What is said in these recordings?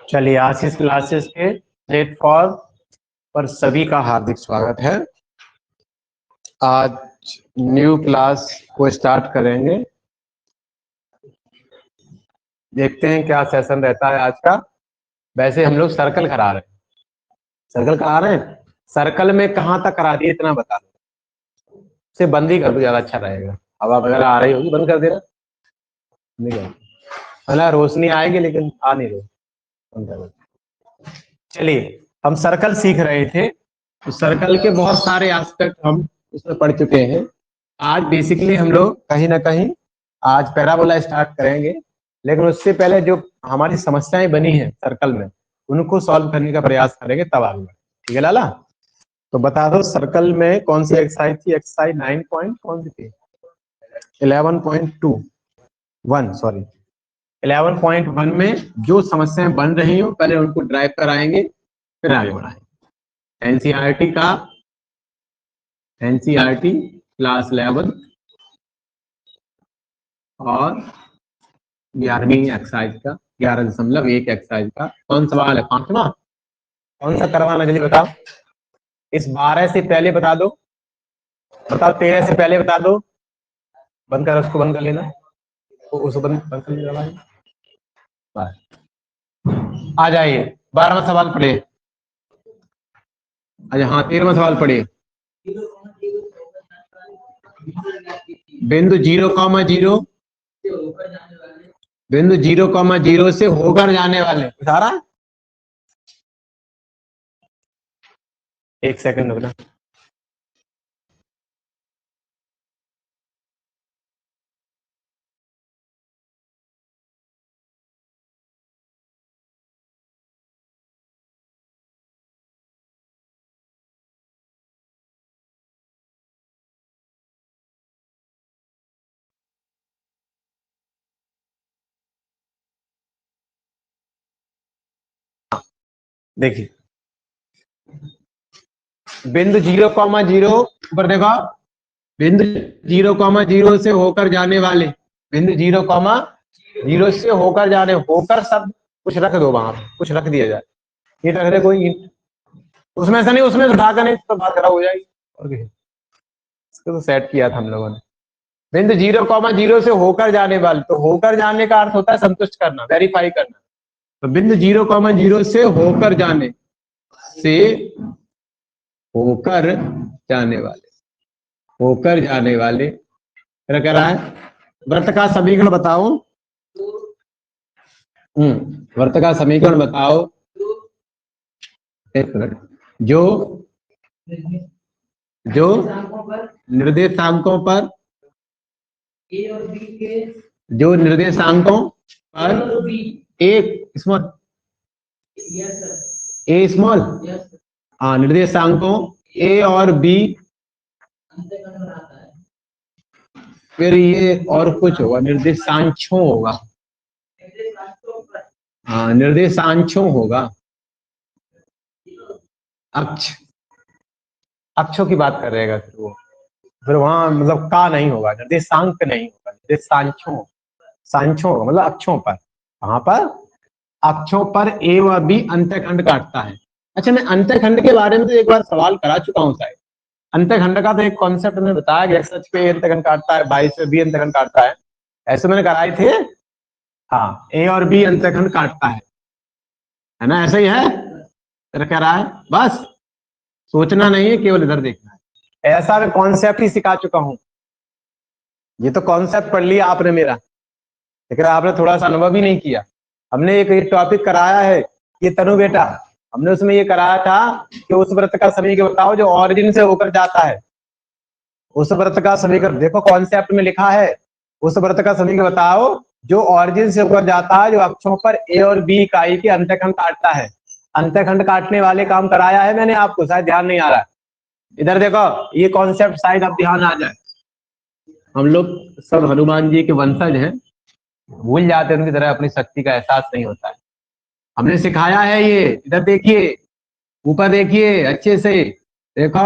चलिए आज इस क्लासेस के प्लेटफॉर्म पर सभी का हार्दिक स्वागत है। आज न्यू क्लास को स्टार्ट करेंगे। देखते हैं क्या सेशन रहता है आज का। वैसे हम लोग सर्कल करा रहे हैं। सर्कल करा रहे हैं। सर्कल में कहाँ तक करा दिए इतना बता दो। से बंद ही कर दो, ज्यादा अच्छा रहेगा। हवा वगैरह आ रही होगी, बंद कर देना। नहीं कर, मतलब रोशनी आएगी लेकिन आ नहीं रही। बंद कर दो। चलिए हम सर्कल सीख रहे थे, तो सर्कल के बहुत सारे एस्पेक्ट हम उसमें पढ़ चुके हैं। आज बेसिकली हम लोग कहीं ना कहीं आज पैराबोला स्टार्ट करेंगे, लेकिन उससे पहले जो हमारी समस्याएं बनी हैं सर्कल में उनको सॉल्व करने का प्रयास करेंगे तब आगे। ठीक है लाला? तो बता दो सर्कल में कौन सी एक्सरसाइज थी। एक्सरसाइज 9 पॉइंट कौन सी थी? 11.1 सॉरी 11.1 में जो समस्याएं बन रही हो पहले उनको ड्राइव कराएंगे, फिर आगे बढ़ाएंगे। एनसीईआरटी क्लास 11 और 11वीं एक्सरसाइज का 11.1 एक्सरसाइज का कौन सवाल है? 5वां। कौन सा करवाना जल्दी बताओ। इस 12 से पहले बता दो, बताओ 13 से पहले बता दो। बंद कर, उसको बंद कर लेना, उसको बंद कर लेना। आ जाइए 12वां सवाल पढ़े। अच्छा हाँ 13वां सवाल पढ़े। बिंदु 0,0 बिंदु 0,0 से होकर जाने वाले सारा। एक सेकंड रुकना। देखिए बिंदु 0,0 ऊपर देखो, बिंदु 0,0 से होकर जाने वाले, बिंदु 0,0 से होकर जाने, होकर शब्द कुछ रख दो, वहां कुछ रख दिया जाए। ये रख दे कोई, उसमें से नहीं, उसमें से उठा कर नहीं तो बात खराब हो जाएगी। और इसको तो सेट किया था हम लोगों ने। बिंदु 0,0 से होकर जाने वाले, तो होकर जाने का अर्थ होता है संतुष्ट करना, वेरीफाई करना। तो बिंदु 0,0 से होकर जाने, से होकर जाने वाले, होकर जाने वाले क्या कह रहा है? वृत्त का समीकरण बताओ। वृत्त का समीकरण बताओ। एक मिनट। जो जो निर्देशांकों पर, जो निर्देशांकों पर एक स्मॉल ए स्मॉल, हाँ निर्देशांकों ए और बी, फिर ये और कुछ होगा, निर्देशांशों होगा। हाँ निर्देशांशों होगा। अक्ष, अक्षों की बात कर रहेगा फिर वो, फिर वहां मतलब का नहीं होगा, निर्देशांक नहीं होगा, निर्देशांशों, सांशों होगा, मतलब अक्षों पर। कहां पर? अक्षों पर ए व बी अंतःखंड काटता है। अच्छा मैं अंतःखंड के बारे में तो एक बार सवाल करा चुका हूँ शायद। अंतःखंड का तो एक कॉन्सेप्ट में बताया गया, सच पे अंतःखंड काटता है, 22 पे बी अंतःखंड काटता है, ऐसे मैंने कराए थे। हाँ ए और बी अंतःखंड काटता है ना, ऐसा ही है। तेरा क्या रहा है? बस सोचना नहीं है, केवल इधर देखना है। ऐसा मैं कॉन्सेप्ट ही सिखा चुका हूं। ये तो कॉन्सेप्ट पढ़ लिया आपने मेरा, लेकिन आपने थोड़ा सा अनुभव ही नहीं किया। हमने एक टॉपिक कराया है, ये तनु बेटा, हमने उसमें ये कराया था कि उस वृत्त का समीकरण बताओ जो ऑरिजिन से होकर जाता है। उस वृत्त का समीकरण देखो कॉन्सेप्ट में लिखा है, उस वृत्त का समीकरण बताओ जो ऑरिजिन से होकर जाता है, जो अक्षों पर ए और बी इकाई के अंतःखंड काटता है। अंतःखंड काटने वाले काम कराया है मैंने आपको, शायद ध्यान नहीं आ रहा है। इधर देखो ये कॉन्सेप्ट शायद अब ध्यान आ जाए। हम लोग सब हनुमान जी के वंशज हैं, भूल जाते हैं, उनकी तरह अपनी शक्ति का एहसास नहीं होता है। हमने सिखाया है ये, इधर देखिए, ऊपर देखिए अच्छे से देखो,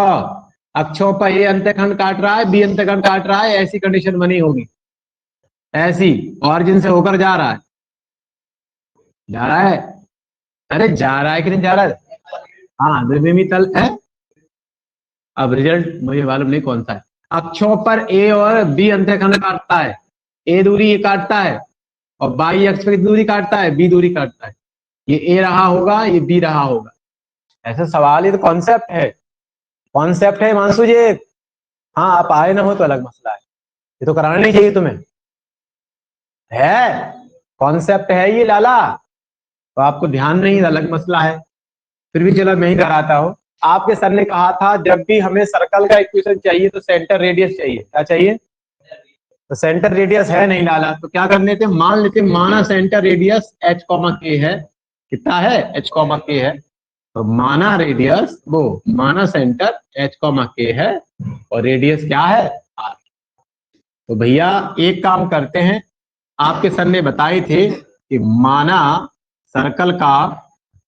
अक्षों पर ए अंतःखंड काट रहा है, बी अंतःखंड काट रहा है, ऐसी कंडीशन बनी होगी, ऐसी ऑरिजिन से होकर जा रहा है, जा रहा है। अरे जा रहा है कि नहीं जा रहा है? हाँ, द्विविमी तल है। अब रिजल्ट मुझे मालूम नहीं कौन सा है। अक्षों पर ए और बी अंतःखंड काटता है। ए दूरी ये काटता है और बाई अक्ष पर दूरी काटता है, बी दूरी काटता है। ये ए रहा होगा, ये बी रहा होगा। ऐसा सवाल, ये तो कॉन्सेप्ट है, कॉन्सेप्ट है मानसू जी। हाँ, आप आए ना हो तो अलग मसला है, ये तो कराना नहीं चाहिए तुम्हें। है, कॉन्सेप्ट है ये लाला, तो आपको ध्यान नहीं, अलग मसला है। फिर भी चलो मैं ही कराता हूँ। आपके सर ने कहा था जब भी हमें सर्कल का इक्वेशन चाहिए तो सेंटर रेडियस चाहिए। क्या चाहिए? तो सेंटर रेडियस है नहीं लाला, तो क्या कर लेते, मान लेते माना सेंटर रेडियस h कॉमा के है। कितना है? h कॉमा के है। तो माना रेडियस, वो माना सेंटर h कॉमा के है और रेडियस क्या है? r। तो भैया एक काम करते हैं, आपके सर ने बताए थे कि माना सर्कल का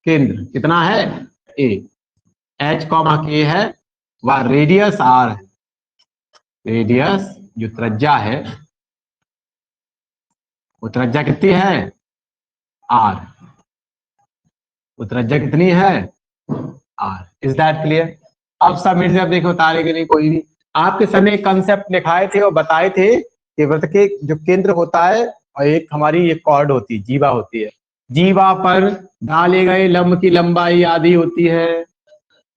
केंद्र कितना है? a, h कॉमा के है, व रेडियस r है। रेडियस जो त्रिज्या है, वो त्रिज्या कितनी है? r। वो त्रिज्या कितनी है? r। Is that clear? अब सब मेरे से अब देखो तारे के लिए कोई भी, आपके सर ने एक कंसेप्ट लिखाए थे और बताए थे कि वृत्त के जो केंद्र होता है और एक हमारी एक कॉर्ड होती है, जीवा होती है। जीवा पर डाले गए लंब की लंबाई आधी होती है।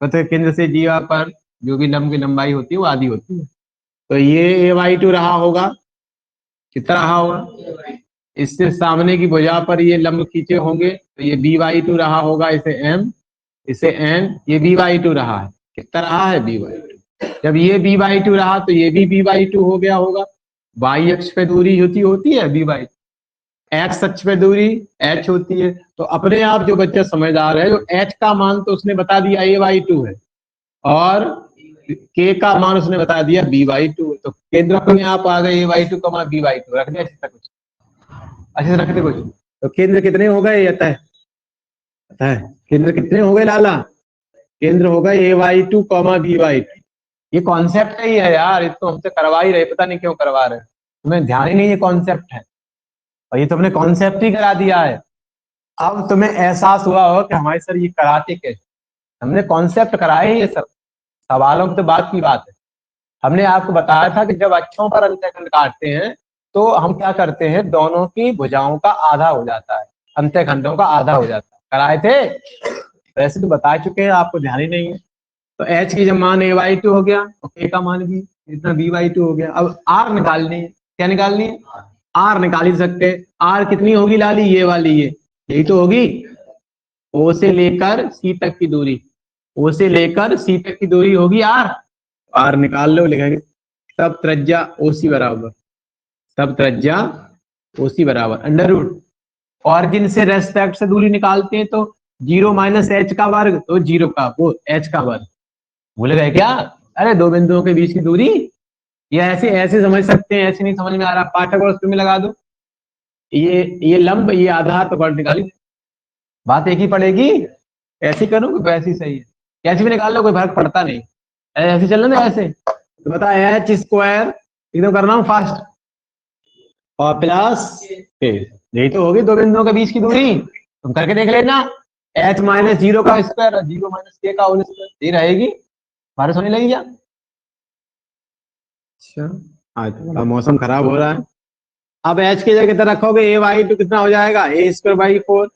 वृत्त के केंद्र से जीवा पर जो भी लंब की लंबाई होती है वो आधी होती है। तो ये a/2 रहा होगा। कितना रहा होगा? इससे सामने की भुजा पर ये लंब खींचे होंगे तो ये b/2 रहा होगा। इसे m, इसे n, ये b/2 रहा है। कितना रहा है? b/2। जब ये b/2 रहा तो ये भी b/2 हो गया होगा। y अक्ष पे दूरी होती है b/2, x अक्ष पे दूरी h होती है। तो अपने आप जो बच्चा समझदार है, जो h का मान तो उसने बता दिया a/2 है और k का मान उसने बता दिया b/2। तो केंद्र अपने आप आ गए a/2 b/2। रख दिया अच्छे से रख दे कुछ। तो केंद्र कितने हो गए ये तय? पता है केंद्र कितने हो गए लाला? केंद्र हो गए a/2 b/2। ये कॉन्सेप्ट ही है यार, ये तो हमसे करवा ही रहे, पता नहीं क्यों करवा रहे, तुम्हें ध्यान ही नहीं, ये कॉन्सेप्ट है और ये तुमने कॉन्सेप्ट ही करा दिया है। अब तुम्हें एहसास हुआ होगा कि हमारे सर ये कराते कैसे। हमने कॉन्सेप्ट कराए ये सब, सवालों की तो बात की बात है। हमने आपको बताया था कि जब अक्षों पर अंतःखंड काटते हैं तो हम क्या करते हैं, दोनों की भुजाओं का आधा हो जाता है, अंतःखंडों का आधा हो जाता है। कराए थे? वैसे तो बता चुके हैं, आपको ध्यान ही नहीं है। तो h की जब मान a/2 हो गया और k का मान भी इतना b/2 हो गया। अब r निकालनी है। क्या निकालनी है? r निकाल ही सकते हैं। r कितनी होगी लाली? ये वाली, ये यही तो होगी। o से लेकर c तक की दूरी, o से लेकर c तक की दूरी होगी r। r निकाल लो, लिखेंगे तब त्रिज्या OC बराबर, तब त्रिज्या OC बराबर अंडर रूट ऑरिजिन से रेस्पेक्ट से दूरी निकालते हैं तो 0 माइनस h का वर्ग, तो 0 का वो h का वर्ग। भूल गए क्या? अरे दो बिंदुओं के बीच की दूरी, ये ऐसे ऐसे समझ सकते हैं, ऐसे नहीं समझ में आ रहा पाठक में लगा दो। ये लंब, ये आधार तो वर्ग निकाली, बात एक ही पड़ेगी। ऐसी करोगे तो ऐसी सही है, कैसे भी निकाल लो कोई फर्क पड़ता नहीं। ऐसे चल ना ऐसे, तो बता h² एकदम करना हूँ फास्ट और प्लस यही तो होगी दो बिंदुओं के बीच की दूरी, तुम करके देख लेना। h माइनस 0 का स्क्वायर और 0 माइनस k का होल स्क्वायर, ये रहेगी। बारिश होने लगी क्या? अच्छा, आज तो बड़ा मौसम खराब हो रहा है। अब h की जगह कितना रखोगे? a/2 कितना हो जाएगा? a²/4।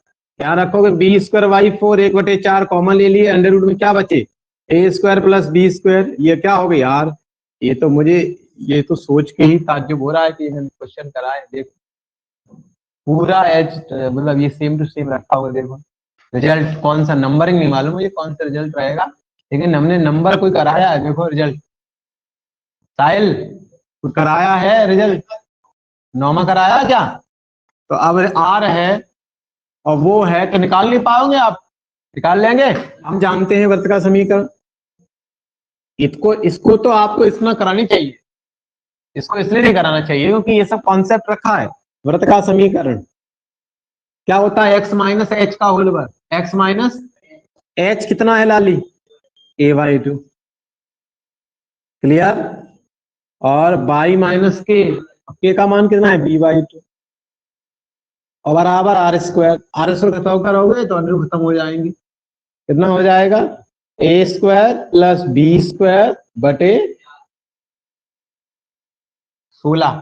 क्या रखोगे? b²/4, 1/4 कॉमन ले लिए, अंडर रूट में क्या बचे? a² plus b²। ये क्या हो गई यार? ये तो मुझे, ये तो सोच के ही ताज्जुब हो रहा है कि मैंने क्वेश्चन कराए। देखो पूरा एच, मतलब ये सेम टू सेम रखा होगा। देखो रिजल्ट कौन सा, नंबरिंग नहीं मालूम मुझे कौन सा रिजल्ट रहेगा, लेकिन हमने नंबर कोई कराया है। देखो रिजल्ट साहिल कोई कराया है रिजल्ट, नौमा कराया क्या? तो अब आर है और वो है, तो निकाल नहीं पाओगे आप? निकाल लेंगे, हम जानते हैं वृत्त का समीकरण। इसको इसको तो आपको इतना करानी चाहिए, इसको इसलिए नहीं कराना चाहिए क्योंकि ये सब कॉन्सेप्ट रखा है। वृत्त का समीकरण क्या होता है? x माइनस एच का होल वर्ग, x माइनस एच कितना है लाली? a/2, clear. और y माइनस के का मान कितना है? b/2। और बराबर आर स्क्वायर खत्म करोगे तो अंडर खत्म हो जाएंगे। कितना हो जाएगा? ए स्क्वायर प्लस बी स्क्वायर बटे 16।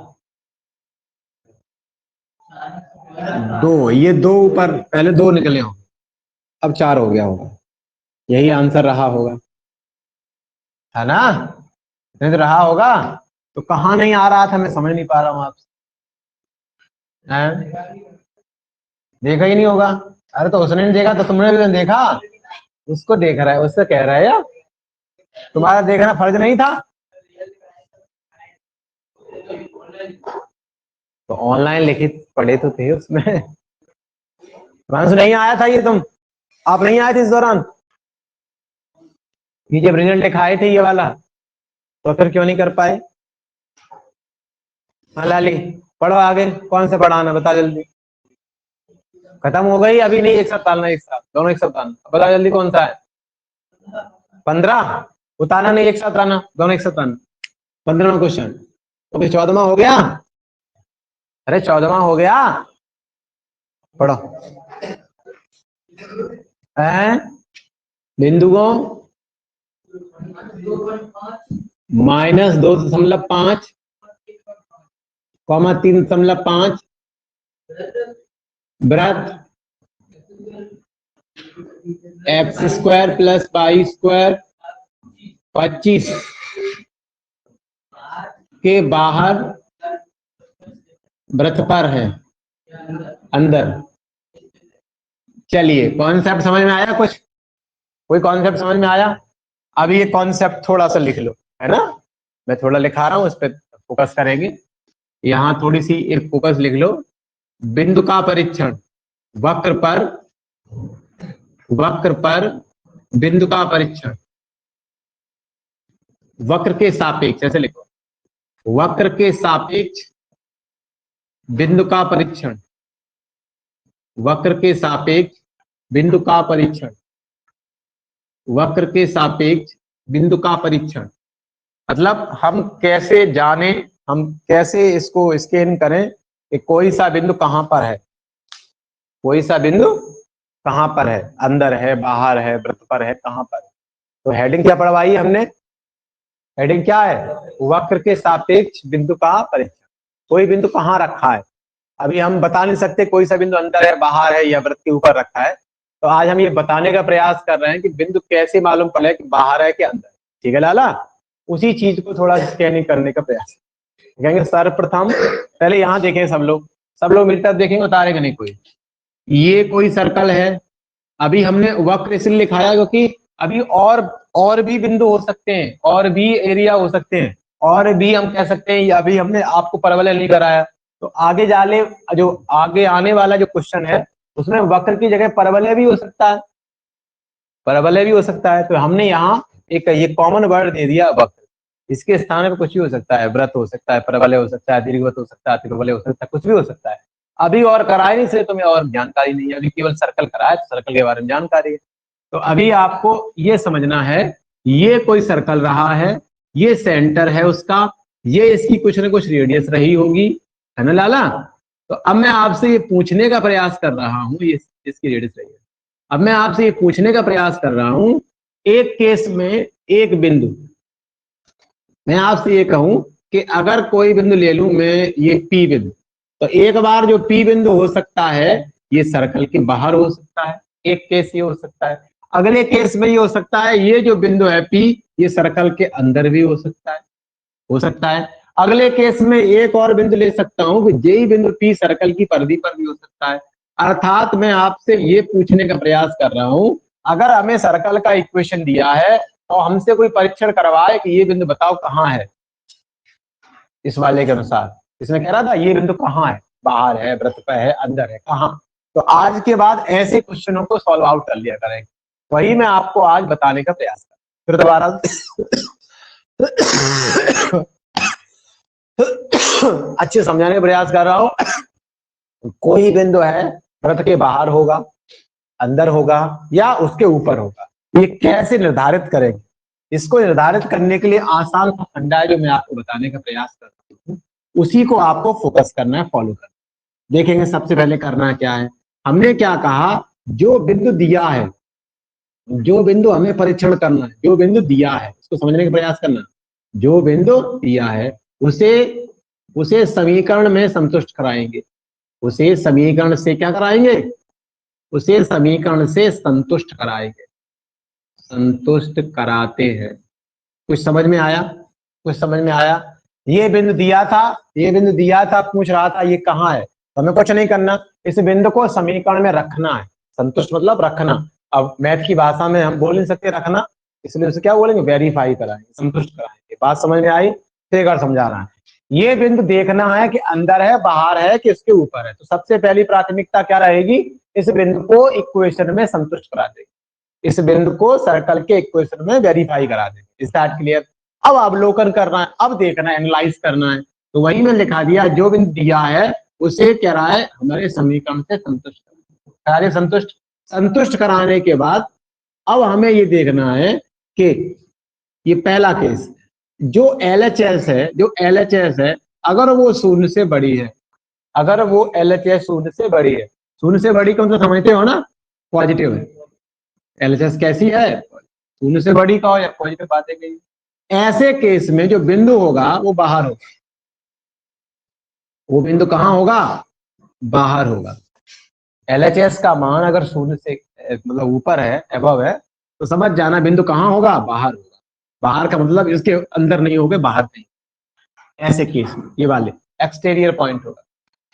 2, ये 2 ऊपर पहले 2 निकले होंगे, अब 4 हो गया होगा। यही आंसर रहा होगा, है ना? नहीं तो रहा होगा तो कहाँ नहीं आ रहा था, मैं समझ नहीं पा रहा हूँ आपसे। देखा ही नहीं होगा। अरे तो उसने नहीं देखा तो तुमने भी नहीं देखा, उसको देख रहा है, उससे कह रहा है यार तुम्हारा देखना फर्ज नहीं था। तो ऑनलाइन लिखित पढ़े तो थे उसमें। मानस नहीं आया था ये, तुम आप नहीं आए थे इस दौरान, ये जब रिजल्ट दिखाए थे ये वाला, तो फिर क्यों नहीं कर पाए? हाँ लाली पढ़ो आगे, कौन से पढ़ाना बता जल्दी। खत्म हो गई अभी नहीं, एक साथ डालना, एक साथ दोनों एक साथ डालना, बता जल्दी कौन सा है। 15 उतारना नहीं, एक साथ लाना, दोनों एक साथ लाना। 15वां क्वेश्चन तो फिर 14वां हो गया। अरे 14वां हो गया, पढ़ो। बिंदुओं -2.5 3.5 वृत्त x square plus y square 25 के बाहर वृत्त पर है अंदर। चलिए कॉन्सेप्ट समझ में आया? कुछ कोई कॉन्सेप्ट समझ में आया? अभी ये कॉन्सेप्ट थोड़ा सा लिख लो, है ना? मैं थोड़ा लिखा रहा हूं, उस पर फोकस करेंगे। यहां थोड़ी सी एक फोकस लिख लो। बिंदु का परीक्षण, वक्र पर बिंदु का परीक्षण, वक्र के सापेक्ष, ऐसे लिखो, वक्र के सापेक्ष बिंदु का परीक्षण, वक्र के सापेक्ष बिंदु का परीक्षण, वक्र के सापेक्ष बिंदु का परीक्षण। मतलब हम कैसे जाने, हम कैसे इसको स्कैन करें कि कोई सा बिंदु कहां पर है, कोई सा बिंदु कहां पर है, अंदर है, बाहर है, वृत्त पर है, कहां पर है। तो हेडिंग क्या पढ़वाई हमने? हेडिंग क्या है? वक्र के सापेक्ष बिंदु का परीक्षण। कोई बिंदु कहां रखा है, अभी हम बता नहीं सकते कोई सा बिंदु अंदर है, बाहर है या वृत्त के ऊपर रखा है। तो आज हम ये बताने का प्रयास कर रहे हैं कि बिंदु कैसे मालूम पड़े कि बाहर है कि अंदर। ठीक है लाला? उसी चीज को थोड़ा स्कैनिंग करने का प्रयास कहेंगे। सर्वप्रथम पहले यहाँ देखें, सब लोग मेरी तरफ देखेंगे, उतारेगा नहीं कोई। ये कोई सर्कल है, अभी हमने वक्र इसलिए लिखाया क्योंकि अभी और भी बिंदु हो सकते हैं, और भी एरिया हो सकते हैं, और भी हम कह सकते हैं। अभी हमने आपको परवलय नहीं कराया, तो आगे जाले जो आगे आने वाला जो क्वेश्चन है उसमें वक्र की जगह परवलय भी हो सकता है, परवलय भी हो सकता है। तो हमने यहाँ एक ये कॉमन वर्ड दे दिया वक्र, इसके स्थान पर कुछ भी हो सकता है, वृत्त हो सकता है, परवलय हो सकता है, दीर्घवृत्त हो सकता है, अतिपरवलय हो सकता है, कुछ भी हो सकता है। अभी और कराए नहीं, इसलिए तुम्हें और जानकारी नहीं है, अभी केवल सर्कल कराए तो सर्कल के बारे में जानकारी है। तो अभी आपको ये समझना है, ये कोई सर्कल रहा है, ये सेंटर है उसका, ये इसकी कुछ ना कुछ रेडियस रही होगी, है ना लाला? तो अब मैं आपसे ये पूछने का प्रयास कर रहा हूँ, ये इसकी रेडियस रही है। अब मैं आपसे ये पूछने का प्रयास कर रहा हूं, एक केस में एक बिंदु, मैं आपसे ये कहूं कि अगर कोई बिंदु ले लूं मैं, ये पी बिंदु, तो एक बार जो पी बिंदु हो सकता है ये सर्कल के बाहर हो सकता है, एक केस ये हो सकता है। अगले केस में ये हो सकता है ये जो बिंदु है पी, ये सर्कल के अंदर भी हो सकता है, हो सकता है। अगले केस में एक और बिंदु ले सकता हूं कि यही बिंदु पी सर्कल की परिधि पर भी हो सकता है। अर्थात मैं आपसे ये पूछने का प्रयास कर रहा हूं, अगर हमें सर्कल का इक्वेशन दिया है तो हमसे कोई परीक्षण करवाए कि ये बिंदु बताओ कहां है। इस वाले के अनुसार इसमें कह रहा था ये बिंदु कहां है, बाहर है, वृत्त पर है, अंदर है, कहां। तो आज के बाद ऐसे क्वेश्चनों को सॉल्व आउट कर लिया करेंगे, वही मैं आपको आज बताने का प्रयास कर। फिर दोबारा अच्छे समझाने का प्रयास कर रहा हूं। कोई बिंदु है वृत्त के बाहर होगा, अंदर होगा या उसके ऊपर होगा, ये कैसे निर्धारित करेंगे? इसको निर्धारित करने के लिए आसान फंडा है जो मैं आपको बताने का प्रयास कर रहा हूँ, उसी को आपको फोकस करना है, फॉलो करना है। देखेंगे सबसे पहले करना क्या है। हमने क्या कहा, जो बिंदु दिया है, जो बिंदु हमें परीक्षण करना है, जो बिंदु दिया है उसको समझने का प्रयास करना। जो बिंदु दिया है उसे उसे समीकरण में संतुष्ट कराएंगे। उसे समीकरण से क्या कराएंगे, उसे समीकरण से संतुष्ट कराएंगे, संतुष्ट कराते हैं। कुछ समझ में आया, कुछ समझ में आया। ये बिंदु दिया था, ये बिंदु दिया था, पूछ रहा था ये कहाँ है, तो हमें कुछ नहीं करना, इस बिंदु को समीकरण में रखना है। संतुष्ट मतलब रखना। अब मैथ की भाषा में हम बोल नहीं सकते रखना, इसलिए उसे क्या बोलेंगे, वेरीफाई कराएंगे, संतुष्ट कराएंगे। बात समझ में आई, फिर एक बार समझा रहा है। ये बिंदु देखना है कि अंदर है, बाहर है, कि इसके ऊपर है। तो सबसे पहली प्राथमिकता क्या रहेगी, इस बिंदु को इक्वेशन में संतुष्ट करा देंगे, इस बिंदु को सर्कल के इक्वेशन में वेरीफाई करा देंगे। Is that clear. अब अवलोकन करना है, अब देखना है, एनालाइज करना है। तो वही मैं लिखा दिया, जो बिंदु दिया है उसे क्या रहा है, हमारे समीकरण से संतुष्ट करा, संतुष्ट संतुष्ट कराने के बाद अब हमें ये देखना है कि ये पहला केस, जो LHS है, जो LHS है, अगर वो शून्य से बड़ी है, अगर वो LHS शून्य से बड़ी है, शून्य से बड़ी कौन सा समझते हो ना, पॉजिटिव है। LHS कैसी है, शून्य से बड़ी का हो या पॉजिटिव बातें गई। ऐसे केस में जो बिंदु होगा वो बाहर होगा, वो बिंदु कहां होगा, बाहर होगा। LHS का मान अगर शून्य से मतलब ऊपर है, एबव है, तो समझ जाना बिंदु कहां होगा, बाहर होगा। बाहर का मतलब इसके अंदर नहीं होगा, बाहर नहीं। ऐसे केस में ये वाले एक्सटीरियर पॉइंट होगा।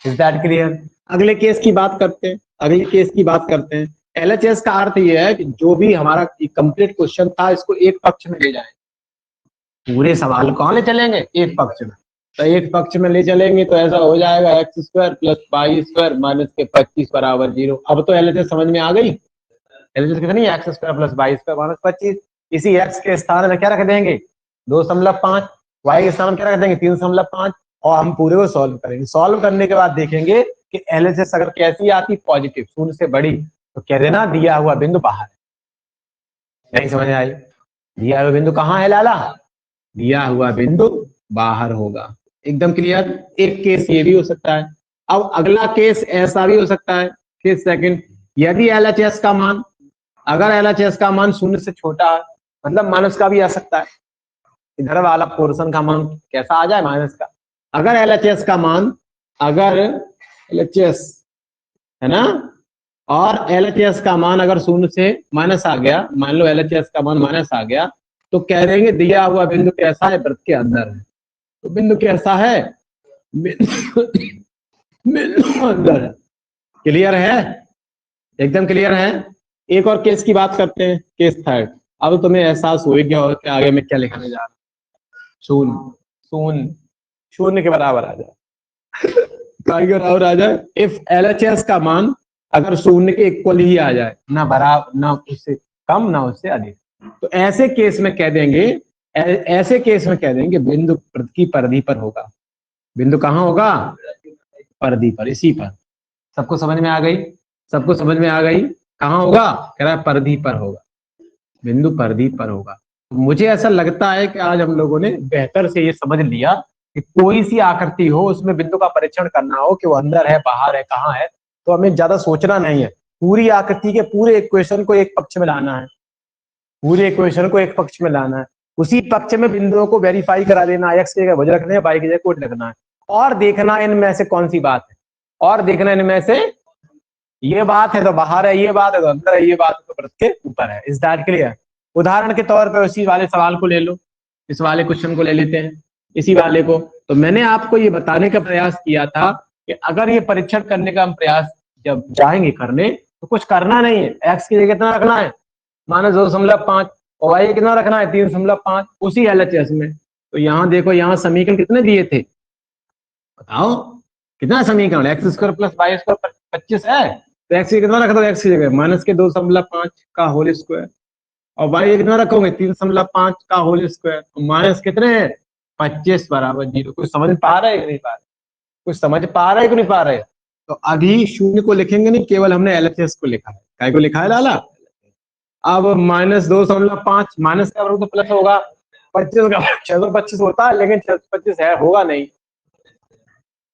Is that clear. अगले केस की बात करते हैं, अगले केस की बात करते हैं। LHS का अर्थ यह है कि जो भी हमारा कंप्लीट क्वेश्चन था इसको एक पक्ष में ले जाए, पूरे सवाल कौन ले चलेंगे, एक पक्ष में। तो एक पक्ष में ले चलेंगे तो ऐसा हो जाएगा x square plus y square minus के 25 बराबर 0। अब तो LHS समझ में आ गई। LHS कितनी है, x square plus y square minus 25। इसी x के स्थान में क्या रख देंगे, 2.5, y के स्थान में क्या रख देंगे, 3.5, और हम पूरे को सॉल्व करेंगे। सॉल्व करने के बाद देखेंगे कि LHS अगर कैसी आती, पॉजिटिव, शून्य से बड़ी, तो कह देना दिया हुआ बिंदु बाहर है। नहीं समझ में आई, दिया हुआ बिंदु कहाँ है लाला, दिया हुआ बिंदु बाहर होगा। एकदम क्लियर। एक केस ये भी हो सकता है। अब अगला केस ऐसा भी हो सकता है, केस सेकंड, यदि LHS का मान, अगर LHS का मान शून्य से छोटा है, मतलब माइनस का भी आ सकता है, इधर वाला पोर्शन का मान कैसा आ जाए, माइनस का। अगर LHS का मान, अगर LHS है ना, और LHS का मान अगर शून्य से माइनस आ गया, मान लो LHS का मान माइनस आ गया, तो कह देंगे दिया हुआ बिंदु कैसा है, वृत्त के अंदर है। तो बिंदु कैसा है, बिंदु अंदर है। क्लियर है, एकदम क्लियर है। एक और केस की बात करते हैं, केस थर्ड। अब तुम्हें एहसास हो गया हो कि आगे मैं क्या लिखने जा रहा हूं। शून्य, शून्य, शून्य के बराबर आ जाए, के बराबर आ जाए। इफ LHS का मान अगर शून्य के इक्वल ही आ जाए, ना बराबर, ना उससे कम, ना उससे अधिक, तो ऐसे केस में कह देंगे, ऐसे केस में कह देंगे बिंदु वृत्त की परिधि पर होगा। बिंदु कहाँ होगा, परिधि पर, इसी पर। सबको समझ में आ गई, सबको समझ में आ गई। कहाँ होगा, कह रहा है परिधि पर होगा, बिंदु परिधि पर होगा। मुझे ऐसा लगता है कि आज हम लोगों ने बेहतर से ये समझ लिया कि कोई सी आकृति हो उसमें बिंदु का परीक्षण करना हो कि वो अंदर है, बाहर है, कहाँ है, तो हमें ज्यादा सोचना नहीं है। पूरी आकृति के पूरे इक्वेशन को एक पक्ष में लाना है, पूरे इक्वेशन को एक पक्ष में लाना है, उसी पक्ष में बिंदुओं को वेरीफाई करा देना, एक्स की जगह भुज रखने हैं, वाई की जगह कोट रखना है, और देखना इनमें से कौन सी बात है, और देखना इनमें से ये बात है तो बाहर है, ये बात है तो अंदर है, ये बात है तो वृत्त के ऊपर है। Is that clear. उदाहरण के तौर पर उसी वाले सवाल को ले लो, इस वाले क्वेश्चन को ले लेते हैं, इसी वाले को। तो मैंने आपको ये बताने का प्रयास किया था कि अगर ये परीक्षण करने का हम प्रयास जब जाएंगे करने, तो कुछ करना नहीं है, एक्स की जगह कितना रखना है, -2.5, और वाई कितना रखना है, 3.5, उसी LHS में। तो यहाँ देखो, यहाँ समीकरण कितने दिए थे, बताओ कितना समीकरण, x square plus y square 25 है, तो एक्स कितना रख दो, एक्स की जगह -2.5 का होल स्क्वायर, और वाई कितना रखोगे, 3.5 का होल स्क्वायर, माइनस कितने हैं, 25 बराबर 0। कुछ समझ पा रहे है कि नहीं पा रहे, कुछ समझ पा रहे कि नहीं पा रहे। तो अभी शून्य को लिखेंगे नहीं, केवल हमने LHS को लिखा है। काय को लिखा है लाला, अब -2.5, माइनस का वर्ग तो प्लस होगा, 25 का 625 होता है, लेकिन 25 है, होगा नहीं,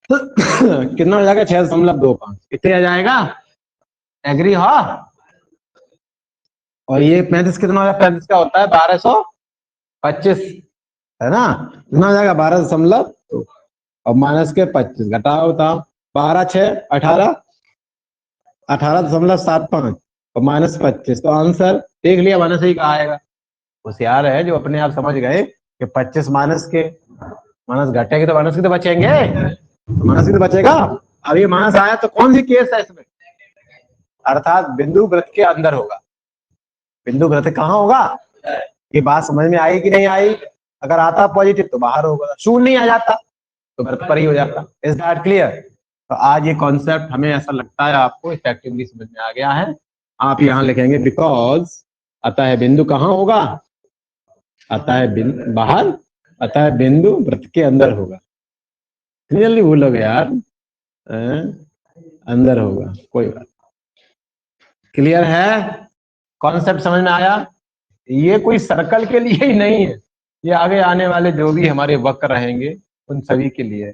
कितना हो जाएगा 6.25 कितने आ जाएगा, एग्री हो। और ये 35 कितना हो जाएगा, 35 का होता है 1225 है ना, कितना हो जाएगा 12.2 और माइनस के 25 घटाओ बताओ, 12×6 = 18, 18.75 और माइनस 25, तो आंसर देख लिया माइनस ही कहा आएगा। होशियार है जो अपने आप समझ गए कि 25 माइनस के, माइनस घटेगी तो माइनस के तो बचेंगे, तो माइनस के तो बचेगा। अब ये माइनस आया तो कौन सी केस है इसमें, अर्थात बिंदु वृत्त के अंदर होगा। बिंदु वृत्त कहाँ होगा, ये बात समझ में आई कि नहीं आई। अगर आता पॉजिटिव तो बाहर होगा, शून्य नहीं आ जाता तो वृत्त पर ही हो जाता। Is that clear. तो आज ये कॉन्सेप्ट हमें ऐसा लगता है आपको इफेक्टिवली समझ में आ गया है। आप यहाँ लिखेंगे बिकॉज अतः है बिंदु कहाँ होगा, अतः है बिंदु बाहर, अतः है बिंदु वृत्त के अंदर होगा। क्लियरली भूलोगे यार, अंदर होगा, कोई बात। क्लियर है, कॉन्सेप्ट समझ में आया। ये कोई सर्कल के लिए ही नहीं है, ये आगे आने वाले जो भी हमारे वक्र रहेंगे उन सभी के लिए।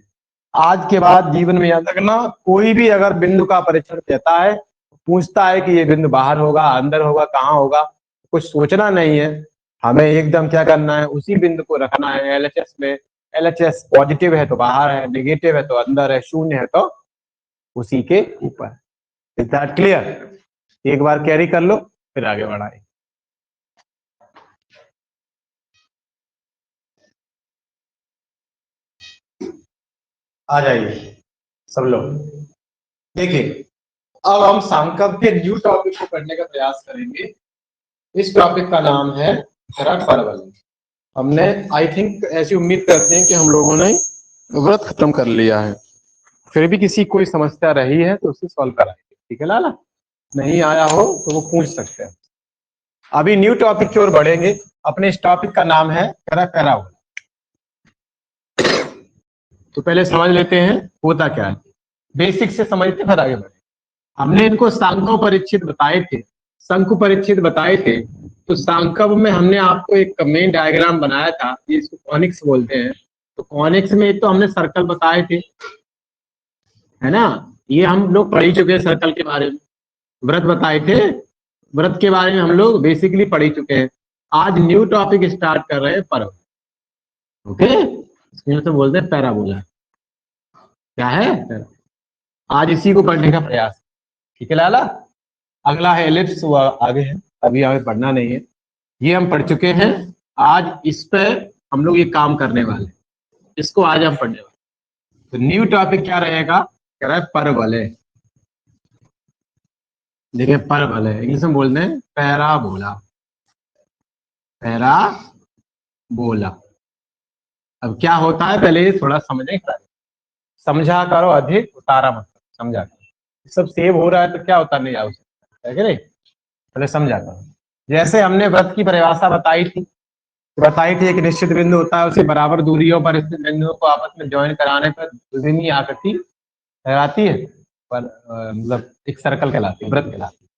आज के बाद जीवन में याद रखना, कोई भी अगर बिंदु का परीक्षण देता है, पूछता है कि ये बिंदु बाहर होगा अंदर होगा कहाँ होगा, कुछ सोचना नहीं है, हमें एकदम क्या करना है, उसी बिंदु को रखना है एलएचएस में। एलएचएस पॉजिटिव है तो बाहर है, नेगेटिव है तो अंदर है, शून्य है तो उसी के ऊपर। Is that clear. एक बार कैरी कर लो फिर आगे बढ़ाए। आ जाइए सब लोग। देखिए अब हम सांख्यिक के न्यू टॉपिक को पढ़ने का प्रयास करेंगे। इस टॉपिक का नाम है परवल। हमने आई थिंक ऐसी उम्मीद करते हैं कि हम लोगों ने व्रत खत्म कर लिया है, फिर भी किसी कोई समस्या रही है तो उसे सॉल्व कराएंगे, ठीक है लाला। नहीं आया हो तो वो पूछ सकते हैं। अभी न्यू टॉपिक की ओर बढ़ेंगे। अपने इस टॉपिक का नाम है पैराबोला। तो पहले समझ लेते हैं होता क्या है, बेसिक से समझते फिर आगे बढ़े। हमने इनको सांख्य परिच्छेद बताए थे, शंकु परिच्छेद बताए थे। तो सांख्य में हमने आपको एक मेन डायग्राम बनाया था, ये इसको कॉनिक्स बोलते हैं। तो कॉनिक्स में तो हमने सर्कल बताए थे, है ना, ये हम लोग पढ़ ही चुके हैं सर्कल के बारे में। व्रत बताए थे, व्रत के बारे में हम लोग बेसिकली पढ़ ही चुके हैं। आज न्यू टॉपिक स्टार्ट कर रहे हैं पर्व। ओके, इसको बोलते हैं पैराबोला। क्या है, आज इसी को पढ़ने का प्रयास, ठीक है लाला। अगला है एलिप्स, वो आगे है, अभी आगे पढ़ना नहीं है, ये हम पढ़ चुके हैं। आज इस पे हम लोग ये काम करने वाले, इसको आज हम पढ़ने वाले। तो न्यू टॉपिक क्या रहेगा, कह रहा है परवलय। देखिए परवलय इंग्लिश में बोलते हैं पैराबोला, पैराबोला। अब क्या होता है पहले थोड़ा समझे, समझा करो अधिक उतारा मत, समझा करो। सब सेव हो रहा है तो क्या उतारने जाओ, है कि नहीं, पहले समझा करो। जैसे हमने व्रत की परिभाषा बताई थी, एक निश्चित बिंदु होता है, उसे बराबर दूरियों पर स्थित बिंदुओं को आपस में ज्वाइन कराने पर विभिन्न आकृति कहलाती है, पर मतलब एक सर्कल कहलाती है, व्रत कहलाती है।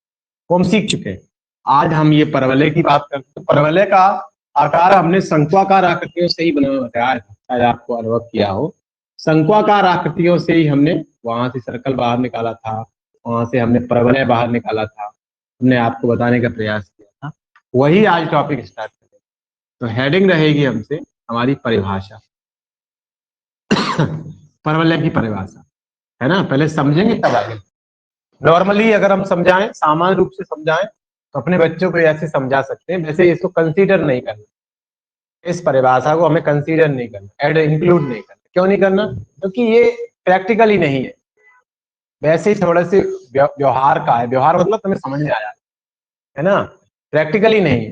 वो हम सीख चुके हैं। आज हम ये परवलय की बात करते हैं। परवलय का आकार हमने शंक्वाकार आकृतियों से ही बनाया बताया, शायद आपको अनुभव किया हो। शंक्वाकार आकृतियों से ही हमने वहां से सर्कल बाहर निकाला था, वहां से हमने परवलय बाहर निकाला था, हमने आपको बताने का प्रयास किया था। वही आज टॉपिक स्टार्ट करेंगे। तो हेडिंग रहेगी हमसे हमारी परिभाषा, परवलय की परिभाषा, है ना। पहले समझेंगे तब आगे। नॉर्मली अगर हम समझाएं, सामान्य रूप से समझाएं, तो अपने बच्चों को ऐसे समझा सकते हैं, वैसे इसको कंसीडर नहीं करना, इस परिभाषा को हमें कंसीडर नहीं करना, ऐड इंक्लूड नहीं करना। क्यों नहीं करना, क्योंकि ये प्रैक्टिकल ही नहीं है, वैसे ही थोड़े से व्यवहार का है। व्यवहार मतलब तुम्हें समझ में आया, है ना, प्रैक्टिकली नहीं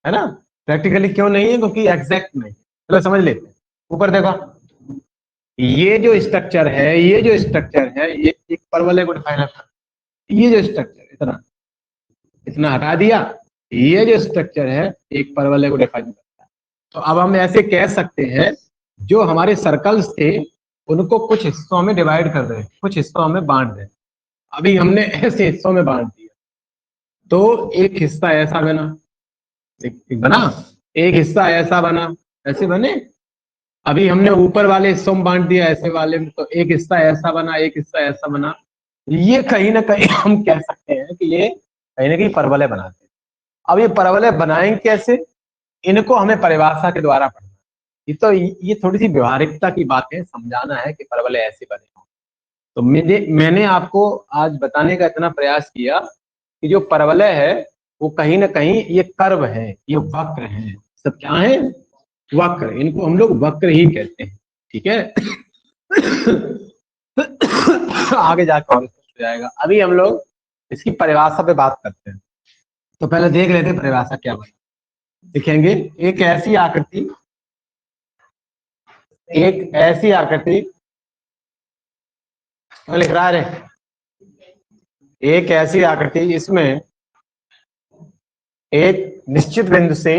है ना। प्रैक्टिकली क्यों नहीं है, क्योंकि एग्जैक्ट नहीं। चलो समझ लेते हैं। ऊपर देखो, ये जो स्ट्रक्चर है, ये एक परवलय को डिफाइन करता है। ये जो स्ट्रक्चर इतना इतना हटा दिया, ये जो स्ट्रक्चर है एक परवलय को डिफाइन करता है। तो अब हम ऐसे कह सकते हैं, जो हमारे सर्कल्स थे उनको कुछ हिस्सों में डिवाइड कर रहे हैं, कुछ हिस्सों में बांट रहे हैं। अभी हमने ऐसे हिस्सों में बांट दिया, तो एक हिस्सा ऐसा बना, एक बना, एक हिस्सा ऐसा बना, ऐसे बने। अभी हमने ऊपर वाले हिस्सों में बांट दिया ऐसे वाले में, तो एक हिस्सा ऐसा बना, एक हिस्सा ऐसा बना। ये कहीं ना कहीं हम कह सकते हैं कि ये कहीं ना कहीं परवलय बनाते हैं। अब ये परवलय बनाएंगे कैसे, इनको हमें परिभाषा के द्वारा पढ़ना। ये थोड़ी सी व्यवहारिकता की बात है, समझाना है कि परवलय ऐसे बने हों। तो मैंने आपको आज बताने का इतना प्रयास किया कि जो परवलय है वो कहीं ना कहीं ये कर्व है, ये वक्र है, सब क्या है, वक्र। इनको हम लोग वक्र ही कहते हैं, ठीक है। आगे जाकर और स्पष्ट हो जाएगा। अभी हम लोग इसकी परिभाषा पे बात करते हैं। तो पहले देख लेते हैं परिभाषा क्या बनी। लिखेंगे एक ऐसी आकृति, एक ऐसी आकृति, लिख रहा है, एक ऐसी आकृति इसमें एक निश्चित बिंदु से,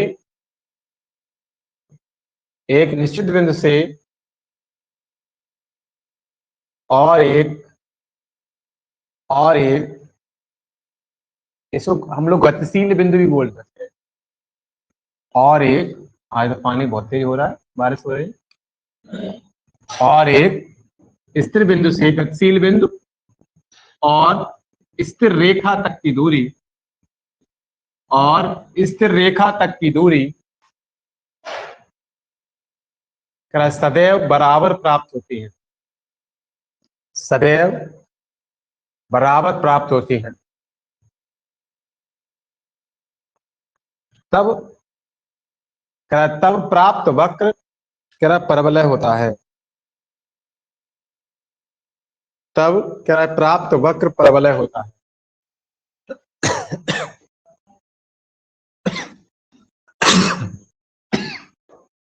एक निश्चित बिंदु से और एक इसको हम लोग गतिशील बिंदु भी बोल सकते हैं। और एक, आज तो पानी बहुत तेज हो रहा है, बारिश हो रही है। और एक स्थिर बिंदु से गतिशील बिंदु और स्थिर रेखा तक की दूरी, और स्थिर रेखा तक की दूरी सदैव बराबर प्राप्त होती है, सदैव बराबर प्राप्त होती है। तब प्राप्त वक्र परवलय होता है। तब प्राप्त वक्र परवलय होता है।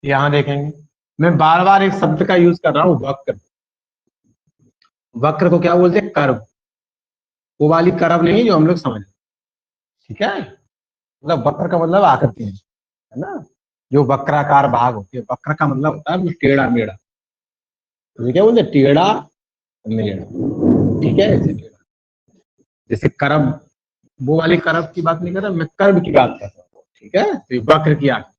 यहां देखेंगे, मैं बार बार एक शब्द का यूज कर रहा हूं, वक्र। वक्र को क्या बोलते हैं, कर्व। वो वाली कर्व नहीं जो हम लोग समझ, ठीक है। मतलब वक्र का मतलब आकृति है ना, जो वक्राकार भाग होती है। वक्र का मतलब होता है टेढ़ा मेढ़ा, तो क्या बोलते हैं, टेढ़ा मेढ़ा, ठीक है। ऐसे टेढ़ा, जैसे कर्व, वो वाली कर्व की बात नहीं कर रहा मैं, कर्व की बात कर रहा हूँ, ठीक है। तो वक्र की आकृति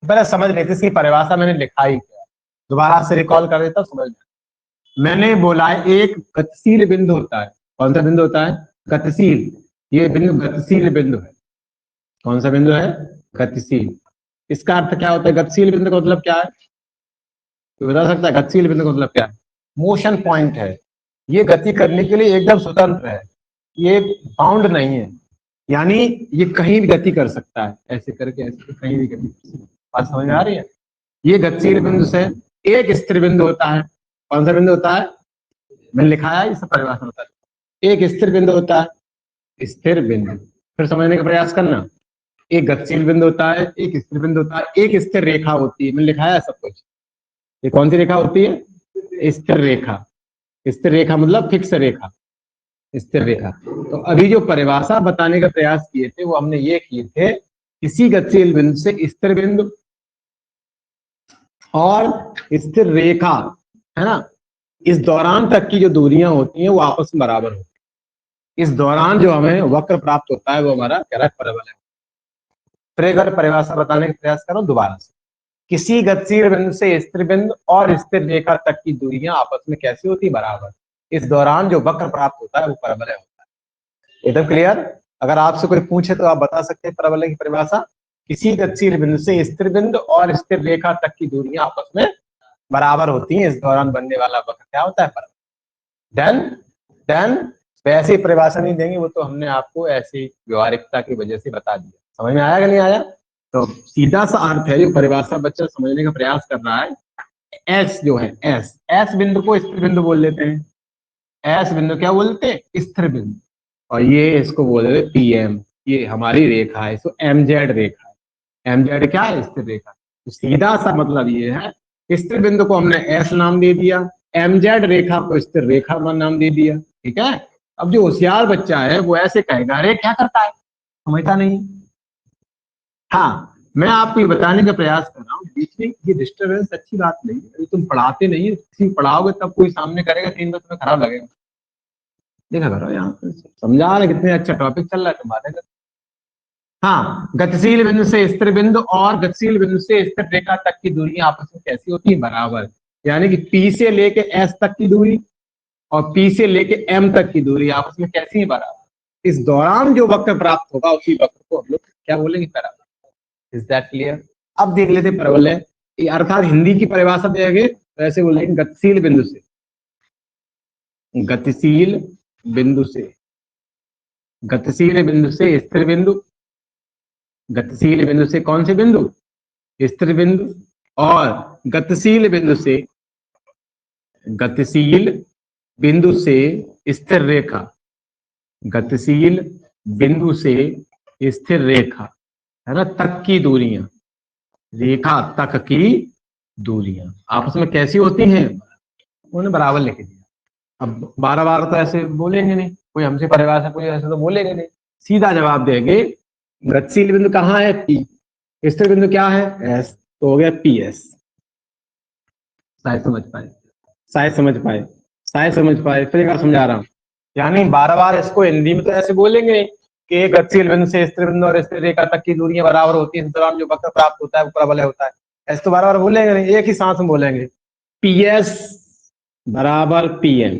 पहले समझ लेते, इसकी परिभाषा मैंने लिखा ही क्या, दोबारा से रिकॉल कर देता समझ में। मैंने बोला है एक गतिशील बिंदु होता है। कौन सा बिंदु होता है, गतिशील। ये बिंदु गतिशील बिंदु है। कौन सा बिंदु है, गतिशील। इसका अर्थ क्या होता है, गतिशील बिंदु का मतलब क्या है, तो बता सकता है गतिशील बिंदु का मतलब क्या है, मोशन पॉइंट है। ये गति करने के लिए एकदम स्वतंत्र है, ये बाउंड नहीं है, यानी ये कहीं भी गति कर सकता है, ऐसे करके ऐसे कहीं भी गति कर सकता है। बात समझ में आ रही है। ये गतिशील बिंदु से एक स्थिर बिंदु होता है। कौन सा बिंदु होता है, मैंने लिखा है, इसे परिभाषा होता है। एक स्थिर बिंदु होता है, स्थिर बिंदु, फिर समझने का प्रयास करना। एक गतिशील बिंदु होता है, एक स्थिर बिंदु होता है, एक स्थिर रेखा होती है, मैंने लिखा है सब कुछ। ये कौन सी रेखा होती है, स्थिर रेखा। स्थिर रेखा मतलब फिक्स रेखा, स्थिर रेखा। तो अभी जो परिभाषा बताने का प्रयास किए थे वो हमने ये किए थे, किसी गतिशील बिंदु से स्थिर बिंदु और स्थिर रेखा, है ना, इस दौरान तक की जो दूरियां होती हैं वो आपस में बराबर होती है। इस दौरान जो हमें वक्र प्राप्त होता है वो हमारा क्या है, परवलय है। फिर एक बार परिभाषा बताने का प्रयास करो दोबारा से। किसी गतिशील बिंदु से स्थिर बिंदु और स्थिर रेखा तक की दूरियां आपस में कैसी होती, बराबर। इस दौरान जो वक्र प्राप्त होता है वो परवलय होता है। एकदम क्लियर। अगर आपसे कोई पूछे तो आप बता सकते हैं परवलय की परिभाषा, किसी गतिशील बिंदु से स्थिर बिंदु और स्थिर रेखा तक की दूरियां आपस में बराबर होती हैं, इस दौरान बनने वाला वक्र क्या होता है, परवलय। Done done. वैसे परिभाषा नहीं देंगे, वो तो हमने आपको ऐसी व्यवहारिकता की वजह से बता दिया। समझ में आया कि नहीं आया। तो सीधा सा अर्थ है, जो परिभाषा बच्चा समझने का प्रयास कर रहा है, एस जो है, एस एस बिंदु को स्थिर बिंदु बोल लेते हैं। एस बिंदु क्या बोलते हैं, स्थिर बिंदु। और ये इसको बोल देते पीएम, ये हमारी रेखा है, इसको एमजेड रेखा है। एमजेड क्या है, स्थिर रेखा। तो सीधा सा मतलब ये है, स्थिर बिंदु को हमने एस नाम दे दिया, एमजेड रेखा को स्थिर रेखा नाम दे दिया, ठीक है। अब जो होशियार बच्चा है वो ऐसे कहेगा, अरे क्या करता है, समझता नहीं। हाँ, मैं आपको ये बताने का प्रयास कर रहा हूँ, बीच में ये डिस्टर्बेंस अच्छी बात नहीं है। अभी तुम पढ़ाते नहीं है, किसी को पढ़ाओगे तब कोई सामने करेगा, 3 बजे तुम्हें खराब लगेगा। देखा करो यहाँ पे समझा रहे, कितने अच्छा टॉपिक चल रहा है, तुम बातें कर। हाँ, गतिशील बिंदु से स्थिर बिंदु और गतिशील बिंदु से स्थिर रेखा तक की दूरी आपस में कैसी होती है? बराबर। यानी कि P से लेके S तक की दूरी और P से लेके M तक की दूरी आपस में कैसी है? बराबर। इस दौरान जो वक्र प्राप्त होगा उसी वक्र को हम लोग क्या बोलेंगे? पैराबोला। Is that clear? अब देख लेते परवलय, अर्थात हिंदी की परिभाषा देंगे वैसे बोलेंगे गतिशील बिंदु से, गतिशील बिंदु से, गतिशील बिंदु से स्थिर बिंदु, गतिशील बिंदु से कौन से बिंदु? स्थिर बिंदु, और गतिशील बिंदु से, गतिशील बिंदु से स्थिर रेखा, गतिशील बिंदु से स्थिर रेखा है ना, तक की दूरियां, रेखा तक की दूरियां आपस में कैसी होती हैं? उन्होंने बराबर लिख दिया। अब 12 तो ऐसे बोलेंगे नहीं, कोई हमसे परिभाषा कोई ऐसे तो बोलेंगे नहीं, सीधा जवाब देंगे गतिशील बिंदु कहाँ है? P, स्थिर बिंदु क्या है? S, तो हो गया PS। शायद समझ पाए, शायद समझ पाए, शायद समझ पाए, फिर एक बार समझा रहा हूँ। यानी 12 इसको हिंदी में तो ऐसे बोलेंगे कि गतिशील बिंदु से स्थिर बिंदु और स्थिर रेखा तक की दूरियां बराबर होती है, इस दौरान जो वक्र प्राप्त होता है वो प्रबल होता है। ऐसे तो 12 बोलेंगे नहीं, एक ही सांस में बोलेंगे PS बराबर PM,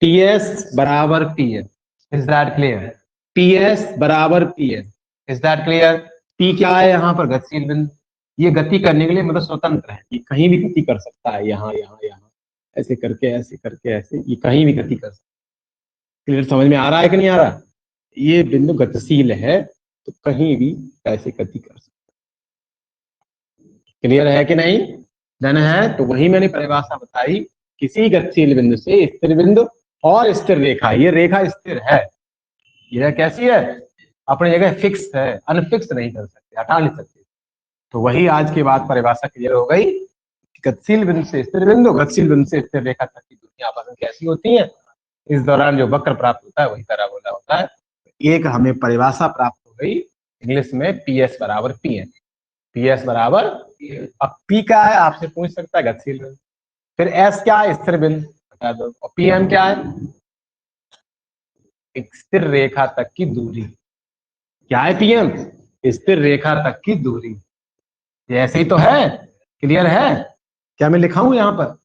PS बराबर PM। Is that clear? PS बराबर PM। Is that clear? P क्या है यहाँ पर? गतिशील बिंदु। ये गति करने के लिए मतलब स्वतंत्र है, ये कहीं भी गति कर सकता है, यहाँ यहाँ यहाँ, ऐसे करके ऐसे करके ऐसे, ये कहीं भी गति कर सकता है। क्लियर? समझ में आ रहा है कि नहीं आ रहा? ये बिंदु गतिशील है तो कहीं भी ऐसे गति कर सकता है। क्लियर है कि नहीं? डन है? तो वही मैंने परिभाषा बताई, किसी गतिशील बिंदु से स्थिर बिंदु और स्थिर रेखा, ये रेखा स्थिर है, यह कैसी है? अपनी जगह फिक्स है, अनफिक्स नहीं कर सकते, हटा नहीं सकते। तो वही आज के बाद परिभाषा क्लियर हो गई, गतिशील बिंदु से स्थिर बिंदु, गतिशील बिंदु से स्थिर रेखा तक की दूरी आपस में कैसी होती है, इस दौरान जो वक्र प्राप्त होता है वही पैराबोला होता है। एक हमें परिभाषा प्राप्त हो गई इंग्लिश में, PS बराबर PN, PS बराबर। अब P क्या है आपसे पूछ सकता है? गतिशील बिंदु। फिर S क्या है? स्थिर बिंदु, बता दो। और PM क्या है? स्थिर रेखा तक की दूरी। क्या है PM? स्थिर रेखा तक की दूरी। ये ऐसे ही तो है, क्लियर है? क्या मैं लिखाऊं यहाँ पर?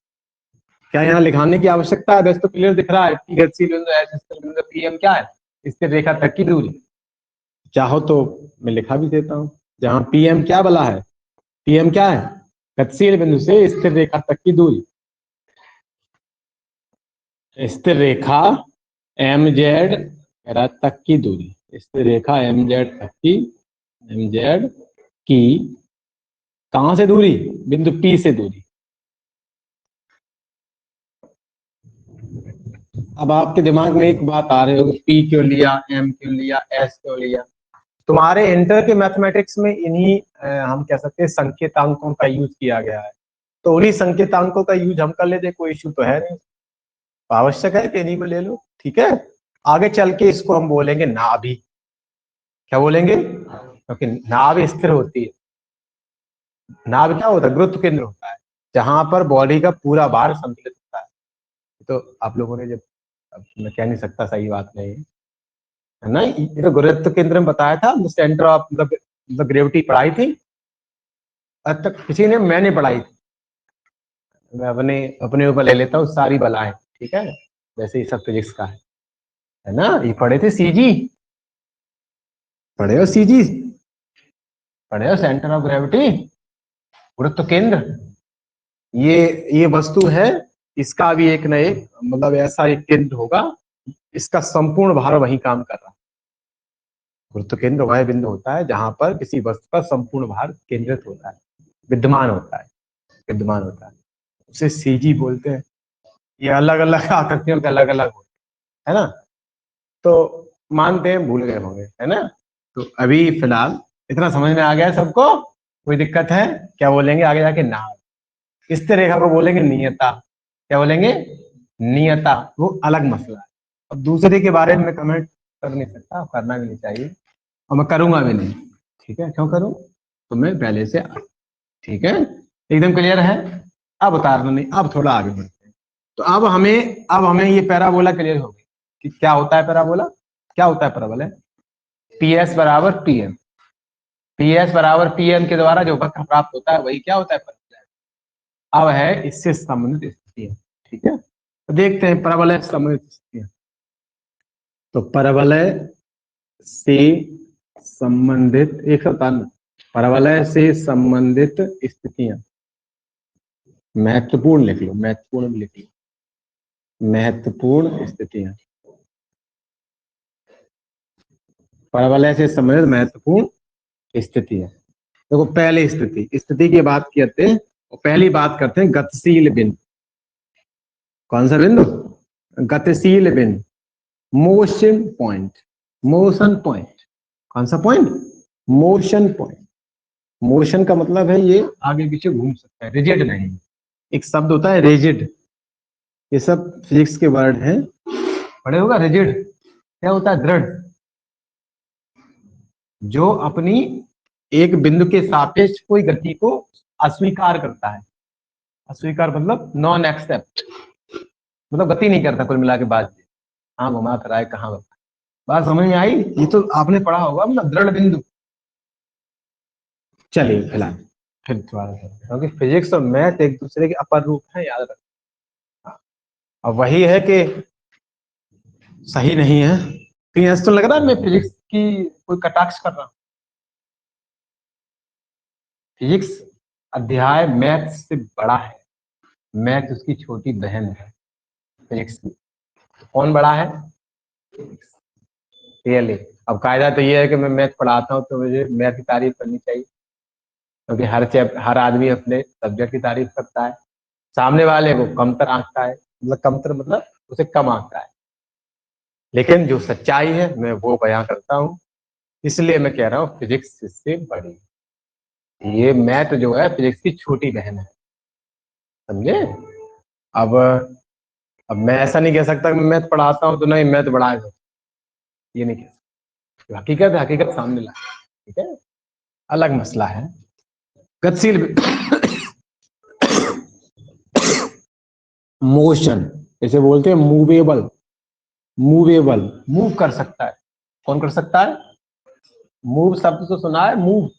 क्या यहाँ लिखाने की आवश्यकता है? बस तो क्लियर दिख रहा है कि गतिशील बिंदु S, स्थिर बिंदु PM क्या है? स्थिर रेखा तक की दूरी। चाहो तो मैं लिखा भी देता हूँ, जहां PM क्या बोला है? PM क्या है? गतिशील बिंदु से स्थिर रेखा तक की दूरी, स्थिर रेखा MZ तक की दूरी, स्थिर रेखा MZ तक की, MZ की कहां से दूरी? बिंदु P से दूरी। अब आपके दिमाग में एक बात आ रही होगी, P क्यों लिया, M क्यों लिया, S क्यों लिया? तुम्हारे इंटर के मैथमेटिक्स में इन्हीं हम कह सकते हैं संकेतांकों का यूज किया गया है, तो उन्हीं संकेतांकों का यूज हम कर लेते, कोई इश्यू तो है नहीं, आवश्यक है कि इन्हीं को ले लो, ठीक है। आगे चल के इसको हम बोलेंगे नाभि। क्या बोलेंगे? क्योंकि नाभि स्थिर होती है। नाभि क्या होता है? गुरुत्व केंद्र होता है, जहां पर बॉडी का पूरा भार संतुलित होता है। तो आप लोगों ने जब, अब मैं कह नहीं सकता सही बात नहीं है ना, ये तो गुरुत्व केंद्र में बताया था, सेंटर ऑफ द ग्रेविटी पढ़ाई थी अब तक किसी ने? मैंने पढ़ाई थी, मैं अपने ऊपर ले लेता हूँ सारी बलाएं, ठीक है, वैसे ही सब फिजिक्स का है ना। ये पढ़े थे CG, पढ़े हो CG, पढ़े हो सेंटर ऑफ ग्रेविटी, गुरुत्व केंद्र। ये वस्तु है, इसका भी एक न एक मतलब ऐसा एक केंद्र होगा, इसका संपूर्ण भार वही काम कर रहा है। गुरुत्व केंद्र वह बिंदु होता है जहां पर किसी वस्तु का संपूर्ण भार केंद्रित होता है, विद्यमान होता है, विद्यमान होता है, उसे CG बोलते हैं। ये अलग अलग आकृतियों के अलग अलग होते हैं, है ना। तो मानते हैं भूल गए होंगे, है ना। तो अभी फिलहाल इतना समझ में आ गया सबको? कोई दिक्कत है? क्या बोलेंगे आगे जाके? नाभ। स्थिर रेखा को बोलेंगे नियता। क्या बोलेंगे? नियता, वो अलग मसला है। अब दूसरे के बारे में कमेंट कर नहीं सकता, करना भी नहीं चाहिए, और मैं करूंगा भी नहीं, ठीक है। क्यों करूं? तो मैं पहले से, ठीक है, एकदम क्लियर है। अब उतारना नहीं, अब थोड़ा आगे बढ़ते हैं। तो अब हमें ये पैराबोला क्लियर हो गई कि क्या होता है पैराबोला, क्या होता है पैराबोला। PS बराबर PM, PS बराबर PM के द्वारा जो वक्र प्राप्त होता है वही क्या होता है, परवलय। अब है इससे संबंधित स्थितियां, ठीक है, तो देखते हैं परवलय से संबंधित स्थितियां। तो परवलय से संबंधित 157, परवलय से संबंधित स्थितियां, महत्वपूर्ण लिख लो, महत्वपूर्ण भी लिख लो, महत्वपूर्ण स्थितियां, परवलय से संबंधित महत्वपूर्ण स्थितियां। देखो पहली स्थिति की बात करते हैं, और पहली बात करते हैं गतिशील बिंदु। कौन सा बिंदु, गतिशील बिंदु, मोशन पॉइंट, मोशन पॉइंट, कौन सा पॉइंट, मोशन पॉइंट। मोशन का मतलब है ये आगे पीछे घूम सकता है, रिजिड नहीं। एक शब्द होता है रिजिड, ये सब फिजिक्स के वर्ड हैं, पढ़े होगा। रिजिड क्या होता है, दृढ़, जो अपनी एक बिंदु के सापेक्ष कोई गति को अस्वीकार करता है। अस्वीकार मतलब नॉन एक्सेप्ट, मतलब गति नहीं करता कुल मिला के बात। हाँ घुमा कर आए, कहाँ बात समझ में आई, ये तो आपने पढ़ा होगा, मतलब दृढ़ बिंदु। चलिए फिलहाल फिर दोबारा, क्योंकि फिजिक्स और मैथ एक दूसरे के अपर रूप है, याद रखना। अब वही है कि सही नहीं है, कहीं ऐसा तो लग रहा है मैं फिजिक्स की कोई कटाक्ष कर रहा हूं। फिजिक्स अध्याय मैथ से बड़ा है, मैथ उसकी छोटी बहन है फिजिक्स की। कौन बड़ा है, रियली। अब कायदा तो ये है कि मैं मैथ पढ़ाता हूँ तो मुझे मैथ की तारीफ करनी चाहिए, क्योंकि हर आदमी अपने सब्जेक्ट की तारीफ करता है, सामने वाले को कमतर आंकता है, मतलब कमतर मतलब उसे कम आंकता है, लेकिन जो सच्चाई है मैं वो बयां करता हूँ। इसलिए मैं कह रहा हूँ फिजिक्स इससे बड़ी, ये मैथ जो है फिजिक्स की छोटी बहन है, समझे। अब अब मैं ऐसा नहीं कह सकता कि मैं मैथ पढ़ाता हूँ तो नहीं मैथ बड़ा है, ये नहीं कह सकता। हकीकत है, हकीकत सामने ला, ठीक है, अलग मसला है। गतिशील मोशन इसे बोलते हैं, मूवेबल, मूवेबल, मूव कर सकता है। कौन कर सकता है, मूव शब्द तो सुना है, मूव,